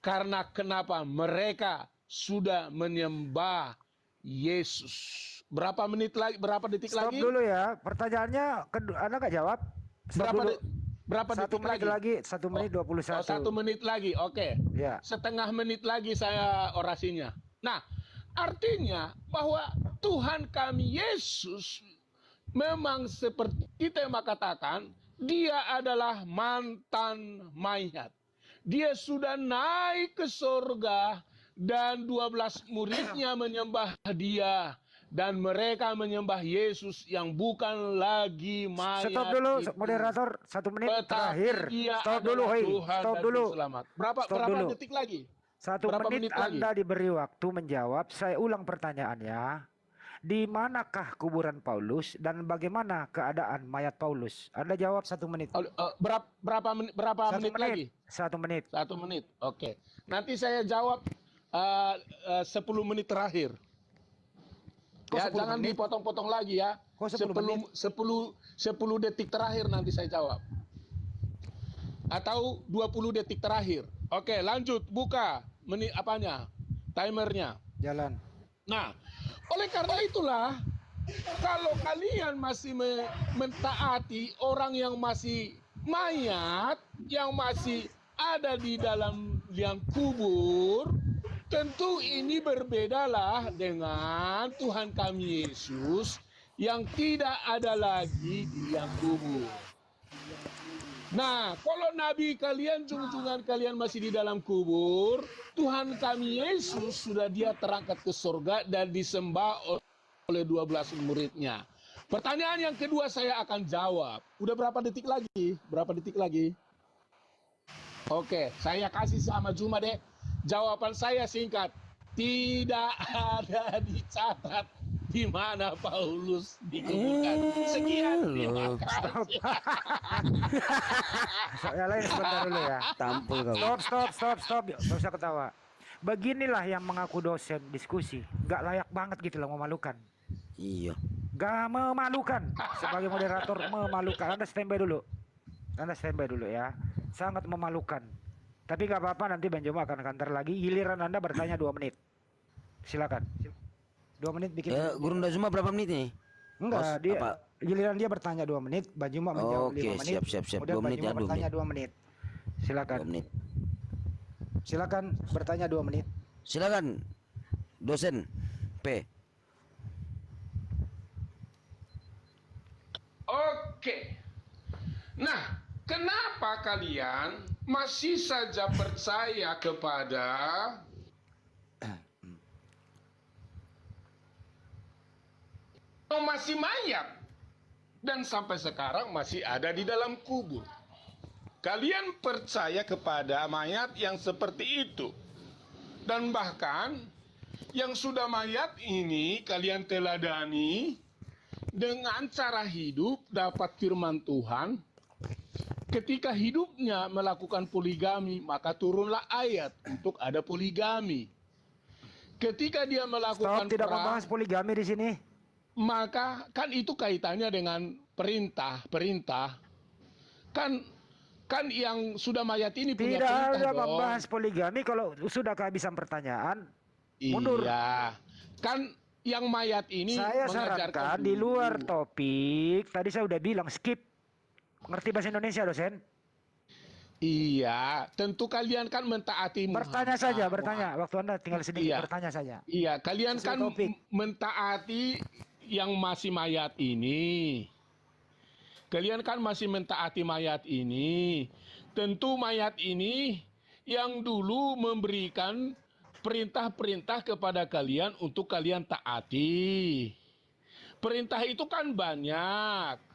Karena kenapa? Mereka sudah menyembah Yesus. Berapa menit lagi? Berapa detik lagi? Stop dulu ya. Pertanyaannya Anda nggak jawab. Berapa detik lagi? 1 menit 21. 1 menit lagi. Oke. Ya. Setengah menit lagi saya orasinya. Nah, artinya bahwa Tuhan kami Yesus memang seperti kita yang katakan, dia adalah mantan mayat. Dia sudah naik ke surga dan 12 muridnya menyembah dia. Dan mereka menyembah Yesus yang bukan lagi mayat. Stop dulu, itu. moderator. 1 menit terakhir. Stop dulu, Stop dulu. Berapa dulu. detik lagi? 1 menit Anda diberi waktu menjawab. Saya ulang pertanyaannya. Di manakah kuburan Paulus dan bagaimana keadaan mayat Paulus? Anda jawab 1 menit. Berapa 1 menit lagi? 1 menit. 1 menit. Oke. Nanti saya jawab 10 menit terakhir. Kok Ya, 10 jangan menit? dipotong-potong lagi ya. Kok 10 menit? 10 detik terakhir nanti saya jawab. Atau 20 detik terakhir. Oke, lanjut, buka menit apanya? Timernya. Jalan. Nah, oleh karena itulah kalau kalian masih mentaati orang yang masih mayat, yang masih ada di dalam liang kubur, tentu ini berbedalah dengan Tuhan kami Yesus yang tidak ada lagi di liang kubur. Nah, kalau nabi kalian, junjungan kalian masih di dalam kubur, Tuhan kami Yesus sudah dia terangkat ke surga dan disembah oleh 12 muridnya. Pertanyaan yang kedua saya akan jawab. Udah berapa detik lagi? Berapa detik lagi? Oke, saya kasih sama Juma deh. Jawaban saya singkat. Tidak ada dicatat di mana Paulus dikuburkan. Sekian, terima kasih. Saya lain sebentar dulu ya. Tampil kau. Stop. Gak usah ketawa. Beginilah yang mengaku dosen diskusi. Gak layak banget gitu loh, memalukan. Iya. Gak memalukan. Sebagai moderator memalukan. Anda standby dulu ya. Sangat memalukan. Tapi gak apa-apa, nanti Bang Joma akan kantor lagi. Giliran Anda bertanya 2 menit. Silakan. 2 menit bikin. Guru Ndazuma berapa menit nih? Enggak, Bos, dia apa? giliran dia bertanya 2 menit, Bang Juma menjawab Oke, 5 menit. siap. Kemudian 2 Bang menit Juma ya, 2 bertanya menit. 2 menit. Silakan. 2 menit. Silakan bertanya 2 menit. Silakan. Dosen P. Oke. Nah, kenapa kalian masih saja percaya kepada masih mayat dan sampai sekarang masih ada di dalam kubur? Kalian percaya kepada mayat yang seperti itu. Dan bahkan yang sudah mayat ini kalian teladani dengan cara hidup dapat firman Tuhan. Ketika hidupnya melakukan poligami, maka turunlah ayat untuk ada poligami. Ketika dia melakukan Stop, tidak membahas poligami di sini. maka kan itu kaitannya dengan perintah. Kan yang sudah mayat ini punya Tidak perintah ada dong. membahas poligami kalau sudah kehabisan pertanyaan. Mundur. Iya. Kan yang mayat ini Saya mengajarkan sarankan dulu. di luar topik. Tadi saya udah bilang skip. Ngerti bahasa Indonesia, dosen? Iya, tentu kalian kan mentaati Bertanya Muhammad. saja, bertanya. Waktu Anda tinggal sedikit, Iya. bertanya saja. Iya, kalian Sesuai kan topik. mentaati yang masih mayat ini. Kalian kan masih mentaati mayat ini. Tentu mayat ini yang dulu memberikan perintah-perintah kepada kalian untuk kalian taati. Perintah itu kan banyak.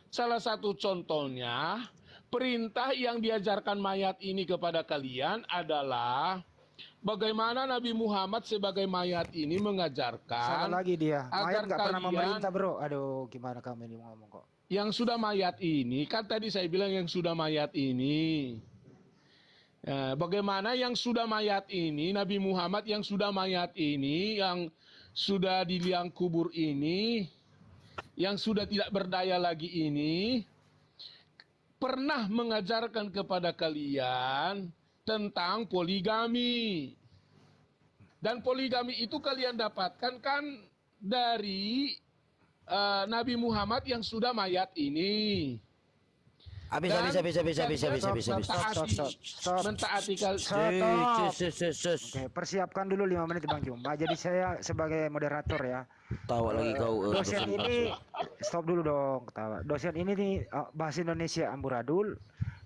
Salah satu contohnya, perintah yang diajarkan mayat ini kepada kalian adalah bagaimana Nabi Muhammad sebagai mayat ini mengajarkan. Salah lagi dia. Mayat agar nggak pernah kalian- memerintah, bro. Aduh, gimana kamu ini ngomong kok? Yang sudah mayat ini, kan tadi saya bilang yang sudah mayat ini. Bagaimana yang sudah mayat ini, Nabi Muhammad yang sudah mayat ini, yang sudah di liang kubur ini, yang sudah tidak berdaya lagi ini, pernah mengajarkan kepada kalian tentang poligami. Dan poligami itu kalian dapatkan kan dari Nabi Muhammad yang sudah mayat ini. Habis. Mentaati Oke, persiapkan dulu 5 menit Bang Jumba. Jadi saya sebagai moderator ya. Tawa lagi kau. Dosen ini stop dulu dong ketawa. Dosen ini nih bahasa Indonesia amburadul.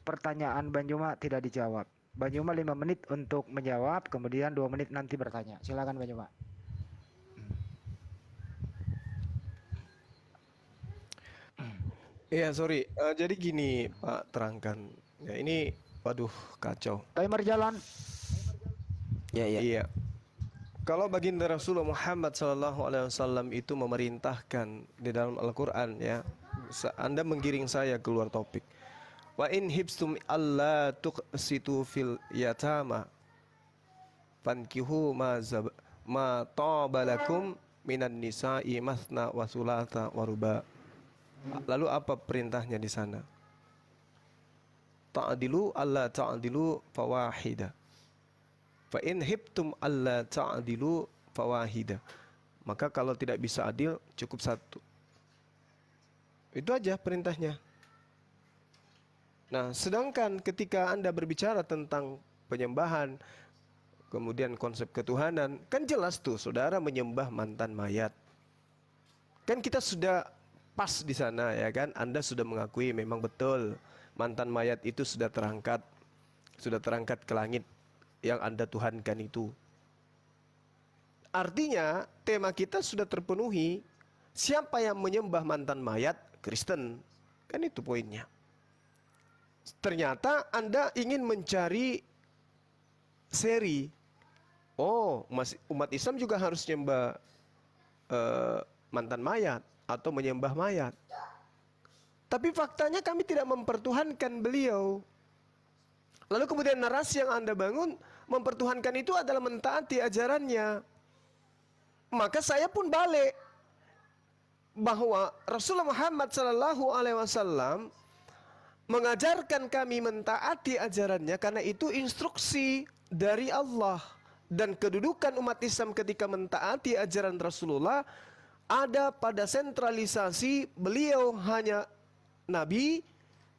Pertanyaan Bang Juma tidak dijawab. Bang Juma 5 menit untuk menjawab, kemudian 2 menit nanti bertanya. Silakan Bang Juma. Iya, sorry. Jadi gini, Pak, terangkan. Ya, ini, waduh, kacau. Timer jalan. Ya. Iya. Kalau baginda Rasulullah Muhammad SAW itu memerintahkan di dalam Al-Quran, ya, Anda menggiring saya keluar topik. Wa in hibstum alla tuqsitu fil yatama fankihu ma tabalakum minan nisa'i mathna wa thulatha wa ruba. Lalu apa perintahnya di sana? Ta'dilu alla ta'dilu fawahida. Fa in hibtum alla ta'dilu fawahida. Maka kalau tidak bisa adil, cukup satu. Itu aja perintahnya. Nah, sedangkan ketika Anda berbicara tentang penyembahan, kemudian konsep ketuhanan, kan jelas tuh saudara menyembah mantan mayat. Kan kita sudah pas di sana, ya kan? Anda sudah mengakui memang betul mantan mayat itu sudah terangkat ke langit yang Anda tuhankan itu. Artinya tema kita sudah terpenuhi. Siapa yang menyembah mantan mayat? Kristen. Kan itu poinnya. Ternyata Anda ingin mencari seri. Oh, umat Islam juga harus menyembah mantan mayat atau menyembah mayat. Tapi faktanya kami tidak mempertuhankan beliau. Lalu kemudian narasi yang Anda bangun mempertuhankan itu adalah mentaati ajarannya. Maka saya pun balik bahwa Rasulullah Muhammad SAW mengajarkan kami mentaati ajarannya karena itu instruksi dari Allah. Dan kedudukan umat Islam ketika mentaati ajaran Rasulullah ada pada sentralisasi beliau hanya Nabi,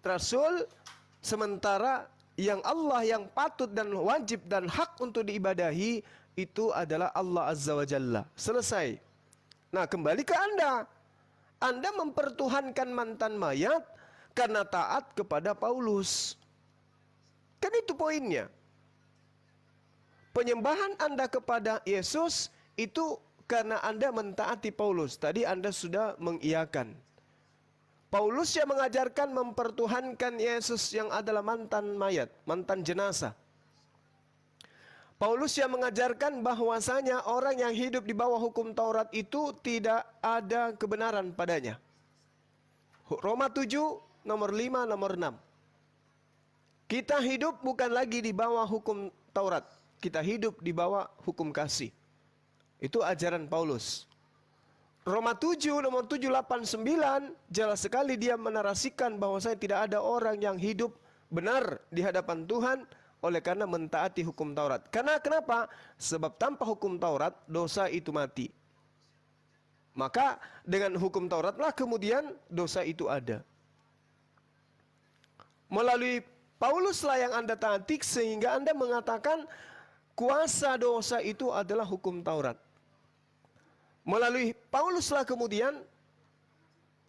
Rasul, sementara yang Allah yang patut dan wajib dan hak untuk diibadahi itu adalah Allah Azza wa Jalla. Selesai. Nah, kembali ke Anda. Anda mempertuhankan mantan mayat karena taat kepada Paulus. Kan itu poinnya. Penyembahan Anda kepada Yesus itu karena Anda mentaati Paulus. Tadi Anda sudah mengiyakan. Paulus yang mengajarkan mempertuhankan Yesus yang adalah mantan mayat, mantan jenazah. Paulus yang mengajarkan bahwasanya orang yang hidup di bawah hukum Taurat itu tidak ada kebenaran padanya. Roma 7, nomor 5, nomor 6. Kita hidup bukan lagi di bawah hukum Taurat. Kita hidup di bawah hukum kasih. Itu ajaran Paulus. Roma 7 nomor 7, 8, 9 jelas sekali dia menarasikan bahwasanya tidak ada orang yang hidup benar di hadapan Tuhan oleh karena mentaati hukum Taurat. Karena kenapa? Sebab tanpa hukum Taurat dosa itu mati. Maka dengan hukum Tauratlah kemudian dosa itu ada. Melalui Pauluslah yang Anda taati sehingga Anda mengatakan kuasa dosa itu adalah hukum Taurat. Melalui Pauluslah kemudian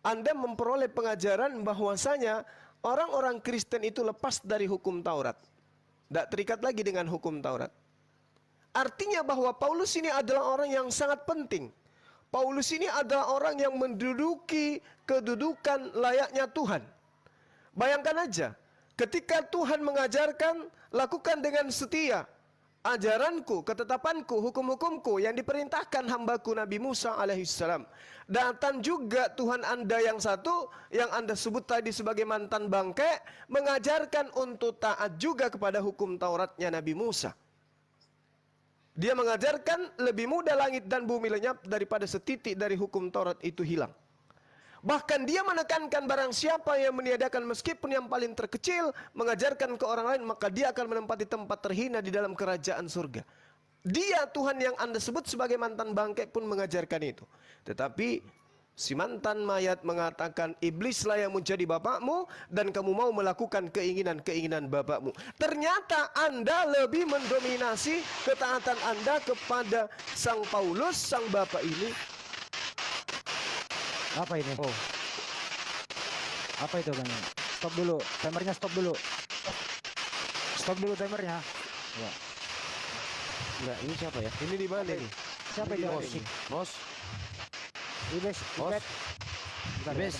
Anda memperoleh pengajaran bahwasanya orang-orang Kristen itu lepas dari hukum Taurat. Tidak terikat lagi dengan hukum Taurat. Artinya bahwa Paulus ini adalah orang yang sangat penting. Paulus ini adalah orang yang menduduki kedudukan layaknya Tuhan. Bayangkan aja, ketika Tuhan mengajarkan, lakukan dengan setia ajaranku, ketetapanku, hukum-hukumku yang diperintahkan hambaku Nabi Musa alaihissalam. Datang juga Tuhan Anda yang satu, yang Anda sebut tadi sebagai mantan bangke, mengajarkan untuk taat juga kepada hukum Tauratnya Nabi Musa. Dia mengajarkan lebih mudah langit dan bumi lenyap daripada setitik dari hukum Taurat itu hilang. Bahkan dia menekankan barang siapa yang meniadakan meskipun yang paling terkecil, mengajarkan ke orang lain, maka dia akan menempati tempat terhina di dalam kerajaan surga. Dia Tuhan yang Anda sebut sebagai mantan bangke pun mengajarkan itu. Tetapi si mantan mayat mengatakan, iblislah yang menjadi bapakmu dan kamu mau melakukan keinginan-keinginan bapakmu. Ternyata Anda lebih mendominasi ketaatan Anda kepada sang Paulus, sang bapak ini. Apa ini? Oh. Apa itu Bang? Stop dulu, timernya stop dulu. Stop dulu timernya. Ya. Enggak, ini siapa ya? Ini di mana nih? Siapa itu? Bos. Ibes, Bos. Ibes.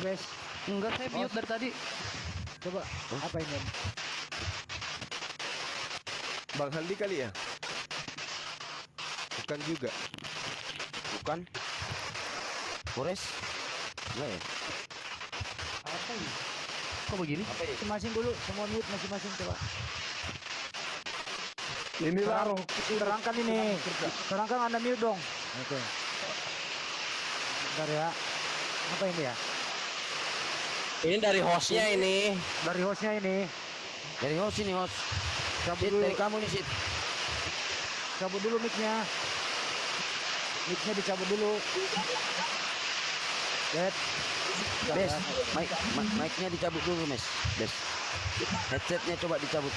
Ibes. Enggak, saya mute dari tadi. Coba apa ini? Bang Handi kali ya? bukan juga. Bukan? Forest? Enggak ya? Apa ini? Kok begini? Apa ya? Masing-masing dulu, semua mute masing-masing coba. Inilah roh Terangkan ini. Terangkan Anda mute dong. Oke. Bentar ya. Apa ini ya? Ini dari hostnya ini. Dari hostnya ini. Dari host ini host. Cabut Sit, dulu. dari kamu nih Sit. Cabut dulu mic-nya. Mic-nya dicabut dulu. Bes. Bes, mic-nya dicabut dulu Mes. Bes. Headsetnya coba dicabut.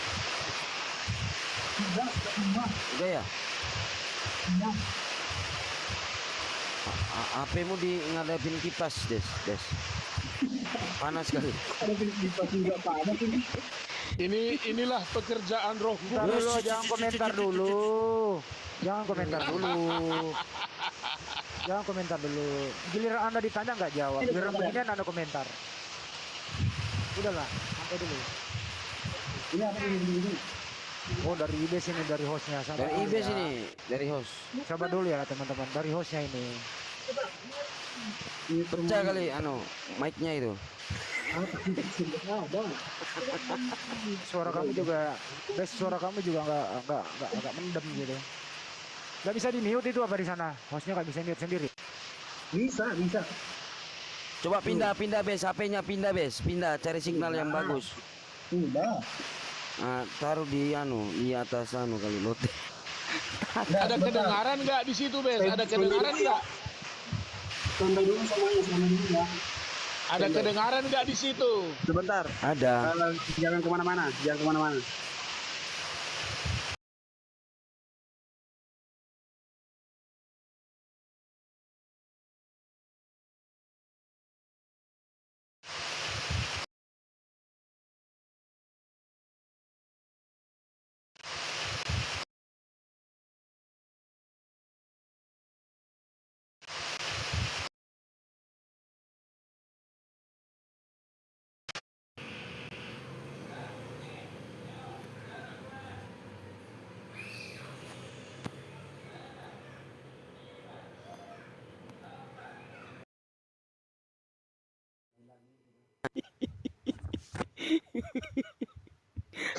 Udah ya? HP-mu di ngadepin kipas, Des. Panas sekali. inilah pekerjaan rohku. Bentar dulu, jangan komentar dulu. Jangan komentar dulu. Jangan komentar dulu. Giliran Anda ditanya nggak jawab. Giliran beginian Anda komentar. Udahlah, sampai dulu. Oh, dari IBES ini, dari hostnya. Sabar Dari dulu IBES ya. ini, dari host. Sabar dulu ya teman-teman, dari hostnya ini. Pecah kali mic-nya itu. Suara kamu juga, suara kamu juga nggak mendem gitu. Nggak bisa di mute itu apa di sana? Hostnya nggak bisa mute sendiri. Bisa. Coba pindah Bes, HP-nya pindah cari signal yang bagus. Udah. Nah, taruh di atas kali lote. Ada kedengaran nggak di situ, Bes? Ada kedengaran nggak? Sampai dulu semuanya ya. Ada kedengaran nggak di situ? Sebentar. Ada. Jangan kemana-mana.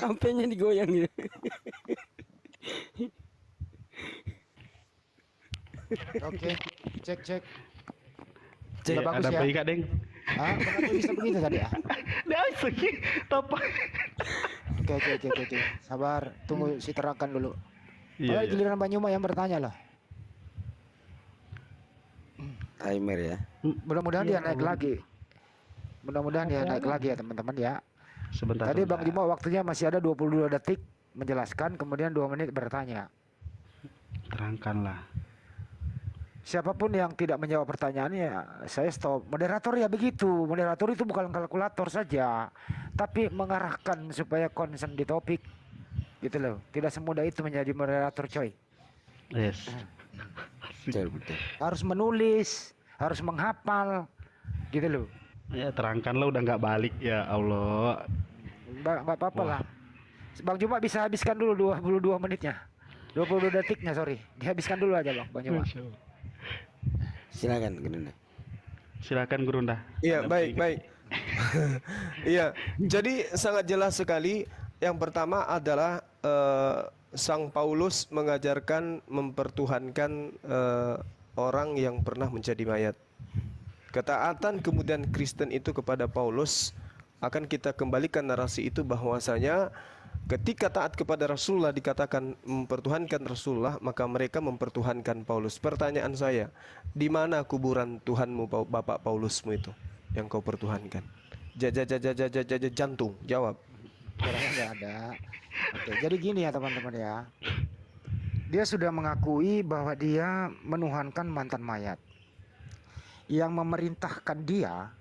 HP-nya digoyang ya. Oke, cek. Cek. Udah bagus Ada ya? apa ikat, Deng? Ah, kenapa bisa begitu tadi ya? Dah segi topa. Oke. Sabar, tunggu si terangkan dulu. Iya. Giliran Banyuma yang bertanya loh. Timer ya. Mudah-mudahan dia naik lagi. Mudah-mudahan dia naik lagi ya teman-teman ya. Sebentar. Tadi Bang Juma waktunya masih ada 22 detik menjelaskan, kemudian 2 menit bertanya. Terangkanlah. Siapapun yang tidak menjawab pertanyaannya, saya stop. Moderator ya begitu. Moderator itu bukan kalkulator saja, tapi mengarahkan supaya concern di topik. Gitu loh. Tidak semudah itu menjadi moderator, coy. Yes. Betul. Harus menulis, harus menghafal. Gitu loh. Ya terangkanlah, udah nggak balik ya Allah. Nggak apa-apa lah. Bang Juma bisa habiskan dulu 22 menitnya. 22 detiknya, sorry. Dihabiskan dulu aja Bang Juma. Silakan Gurunda. Silakan Gurunda. Iya, baik. Iya, jadi sangat jelas sekali. Yang pertama adalah Sang Paulus mengajarkan mempertuhankan orang yang pernah menjadi mayat. Ketaatan kemudian Kristen itu kepada Paulus, akan kita kembalikan narasi itu bahwasanya ketika taat kepada Rasulullah dikatakan mempertuhankan Rasulullah, maka mereka mempertuhankan Paulus. Pertanyaan saya, di mana kuburan Tuhanmu, Bapak Paulusmu itu yang kau pertuhankan? Jantung, jawab. Kurangnya nggak ada. Oke, jadi gini ya teman-teman ya. Dia sudah mengakui bahwa dia menuhankan mantan mayat. Yang memerintahkan dia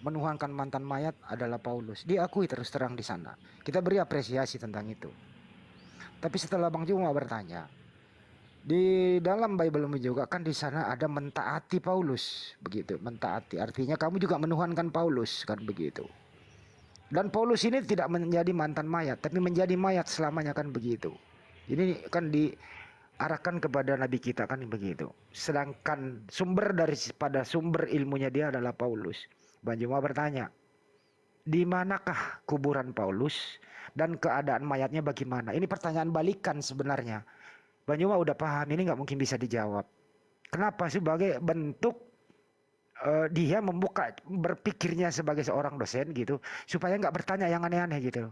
menuhankan mantan mayat adalah Paulus. Diakui terus terang di sana. Kita beri apresiasi tentang itu. Tapi setelah Bang Juma bertanya, di dalam Bible juga kan di sana ada mentaati Paulus, begitu. Mentaati artinya kamu juga menuhankan Paulus, kan begitu. Dan Paulus ini tidak menjadi mantan mayat, tapi menjadi mayat selamanya, kan begitu. Ini kan arahkan kepada Nabi kita kan begitu. Sedangkan sumber daripada sumber ilmunya dia adalah Paulus. Bang Juma bertanya, di manakah kuburan Paulus dan keadaan mayatnya bagaimana? Ini pertanyaan balikan sebenarnya. Bang Juma udah paham, ini nggak mungkin bisa dijawab. Kenapa? Sebagai bentuk dia membuka berpikirnya sebagai seorang dosen gitu, supaya nggak bertanya yang aneh-aneh gitu.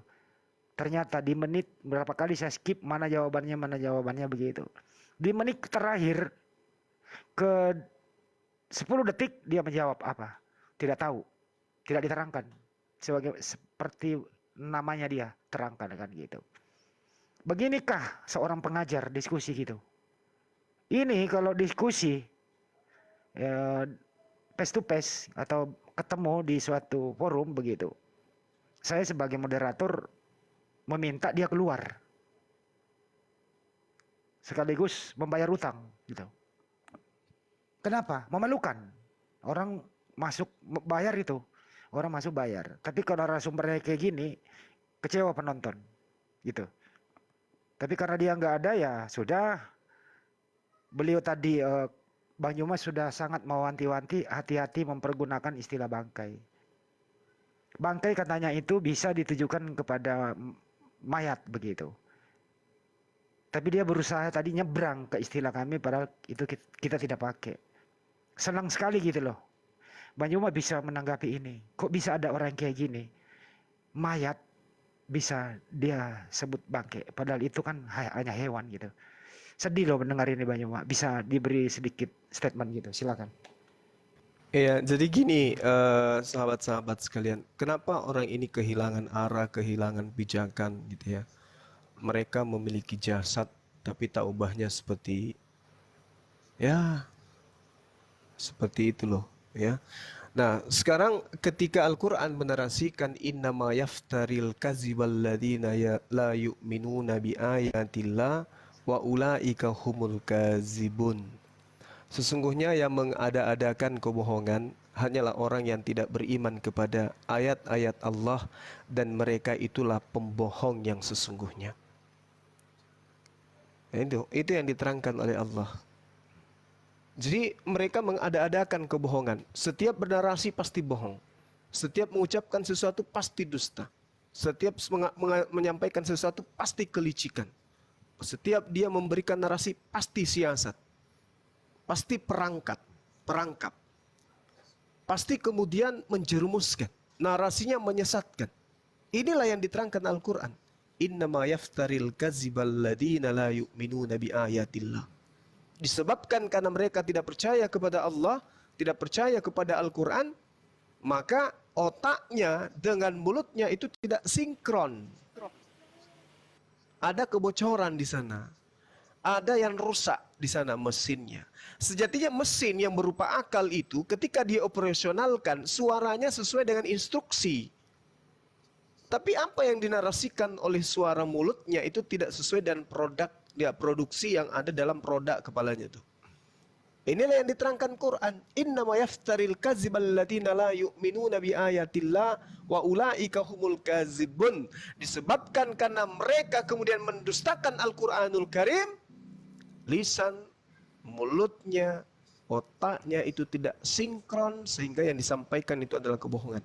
Ternyata di menit berapa kali saya skip mana jawabannya begitu. Di menit terakhir ke 10 detik dia menjawab apa? Tidak tahu, tidak diterangkan. Seperti namanya dia terangkan kan gitu. Beginikah seorang pengajar diskusi gitu? Ini kalau diskusi face to face atau ketemu di suatu forum begitu, saya sebagai moderator meminta dia keluar sekaligus membayar utang gitu. Kenapa? Memalukan. Orang masuk bayar itu, orang masuk bayar. Tapi kalau narasumbernya kayak gini, kecewa penonton gitu. Tapi karena dia nggak ada ya sudah. Beliau tadi Bang Yuma sudah sangat mewanti-wanti hati-hati mempergunakan istilah bangkai. Bangkai katanya itu bisa ditujukan kepada mayat begitu. Tapi dia berusaha tadi nyebrang ke istilah kami padahal itu kita tidak pakai. Senang sekali gitu loh. Bang Yuma bisa menanggapi ini. Kok bisa ada orang kayak gini? Mayat bisa dia sebut bangkai padahal itu kan hanya hewan gitu. Sedih loh mendengar ini Bang Yuma. Bisa diberi sedikit statement gitu. Silakan. Iya, jadi gini, sahabat-sahabat sekalian, kenapa orang ini kehilangan arah, kehilangan pijakan gitu ya? Mereka memiliki jasad, tapi tak ubahnya seperti, ya, seperti itu loh, ya. Nah, sekarang ketika Al-Quran menarasikan innama yaftaril kazibal ladina la yu'minuna bi ayatillah wa ulaika humul kazibun. Sesungguhnya yang mengada-adakan kebohongan hanyalah orang yang tidak beriman kepada ayat-ayat Allah dan mereka itulah pembohong yang sesungguhnya. Itu yang diterangkan oleh Allah. Jadi mereka mengada-adakan kebohongan. Setiap bernarasi pasti bohong. Setiap mengucapkan sesuatu pasti dusta. Setiap menyampaikan sesuatu pasti kelicikan. Setiap dia memberikan narasi pasti siasat. Pasti perangkap. Pasti kemudian menjerumuskan. Narasinya menyesatkan. Inilah yang diterangkan Al-Quran. Innama yaftaril kazibal ladina la yu'minuna bi ayatillah. Disebabkan karena mereka tidak percaya kepada Allah, tidak percaya kepada Al-Quran, maka otaknya dengan mulutnya itu tidak sinkron. Ada kebocoran di sana. Ada yang rusak di sana mesinnya. Sejatinya mesin yang berupa akal itu ketika dia operasionalkan suaranya sesuai dengan instruksi. Tapi apa yang dinarasikan oleh suara mulutnya itu tidak sesuai dengan produksi yang ada dalam produk kepalanya itu. Inilah yang diterangkan Quran. Innama yaftaril kazibal ladina la yu'minuna bi ayatillah wa ulaika humul kazibun. Disebabkan karena mereka kemudian mendustakan Al-Quranul Karim, lisan, mulutnya, otaknya itu tidak sinkron sehingga yang disampaikan itu adalah kebohongan.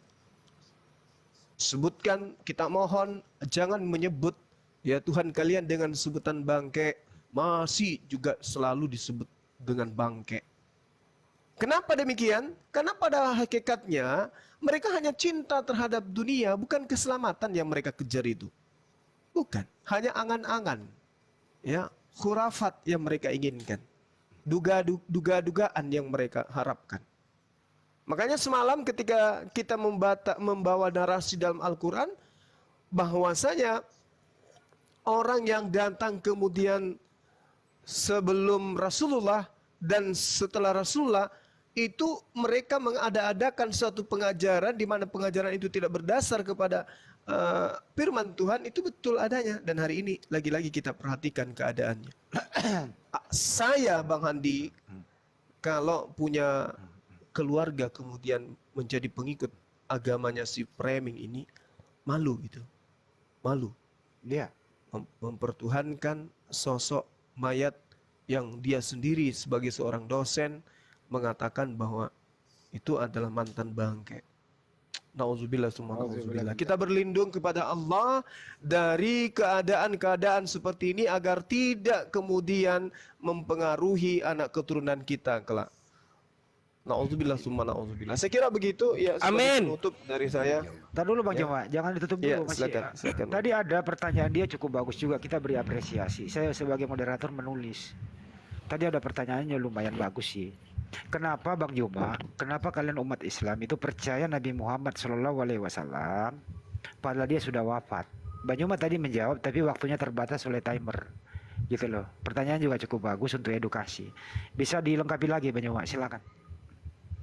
Sebutkan, kita mohon jangan menyebut ya Tuhan kalian dengan sebutan bangke, masih juga selalu disebut dengan bangke. Kenapa demikian? Karena pada hakikatnya mereka hanya cinta terhadap dunia, bukan keselamatan yang mereka kejar itu. Bukan, hanya angan-angan. Ya, khurafat yang mereka inginkan. Duga-dugaan yang mereka harapkan. Makanya semalam ketika kita membawa narasi dalam Al-Quran, bahwasanya orang yang datang kemudian sebelum Rasulullah dan setelah Rasulullah, itu mereka mengada-adakan suatu pengajaran di mana pengajaran itu tidak berdasar kepada firman Tuhan, itu betul adanya. Dan hari ini lagi-lagi kita perhatikan keadaannya. Saya Bang Handi, kalau punya keluarga kemudian menjadi pengikut agamanya si framing ini, malu gitu. Malu. Dia Mempertuhankan sosok mayat yang dia sendiri sebagai seorang dosen mengatakan bahwa itu adalah mantan bangke. Nauzubillah summa nauzubillah. Kita berlindung kepada Allah dari keadaan-keadaan seperti ini agar tidak kemudian mempengaruhi anak keturunan kita kelak. Nauzubillah summa nauzubillah. Saya kira begitu ya, sebagai penutup dari saya. Ntar dulu Bang Joma, jangan ditutup dulu Ya, Mas silakan, ya. silakan. Tadi ada pertanyaan dia cukup bagus juga, kita beri apresiasi. Saya sebagai moderator menulis. Tadi ada pertanyaannya lumayan bagus sih. Kenapa Bang Joma, kenapa kalian umat Islam itu percaya Nabi Muhammad SAW padahal dia sudah wafat? Bang Joma tadi menjawab tapi waktunya terbatas oleh timer. Gitu loh. Pertanyaan juga cukup bagus untuk edukasi. Bisa dilengkapi lagi Bang Joma, silakan.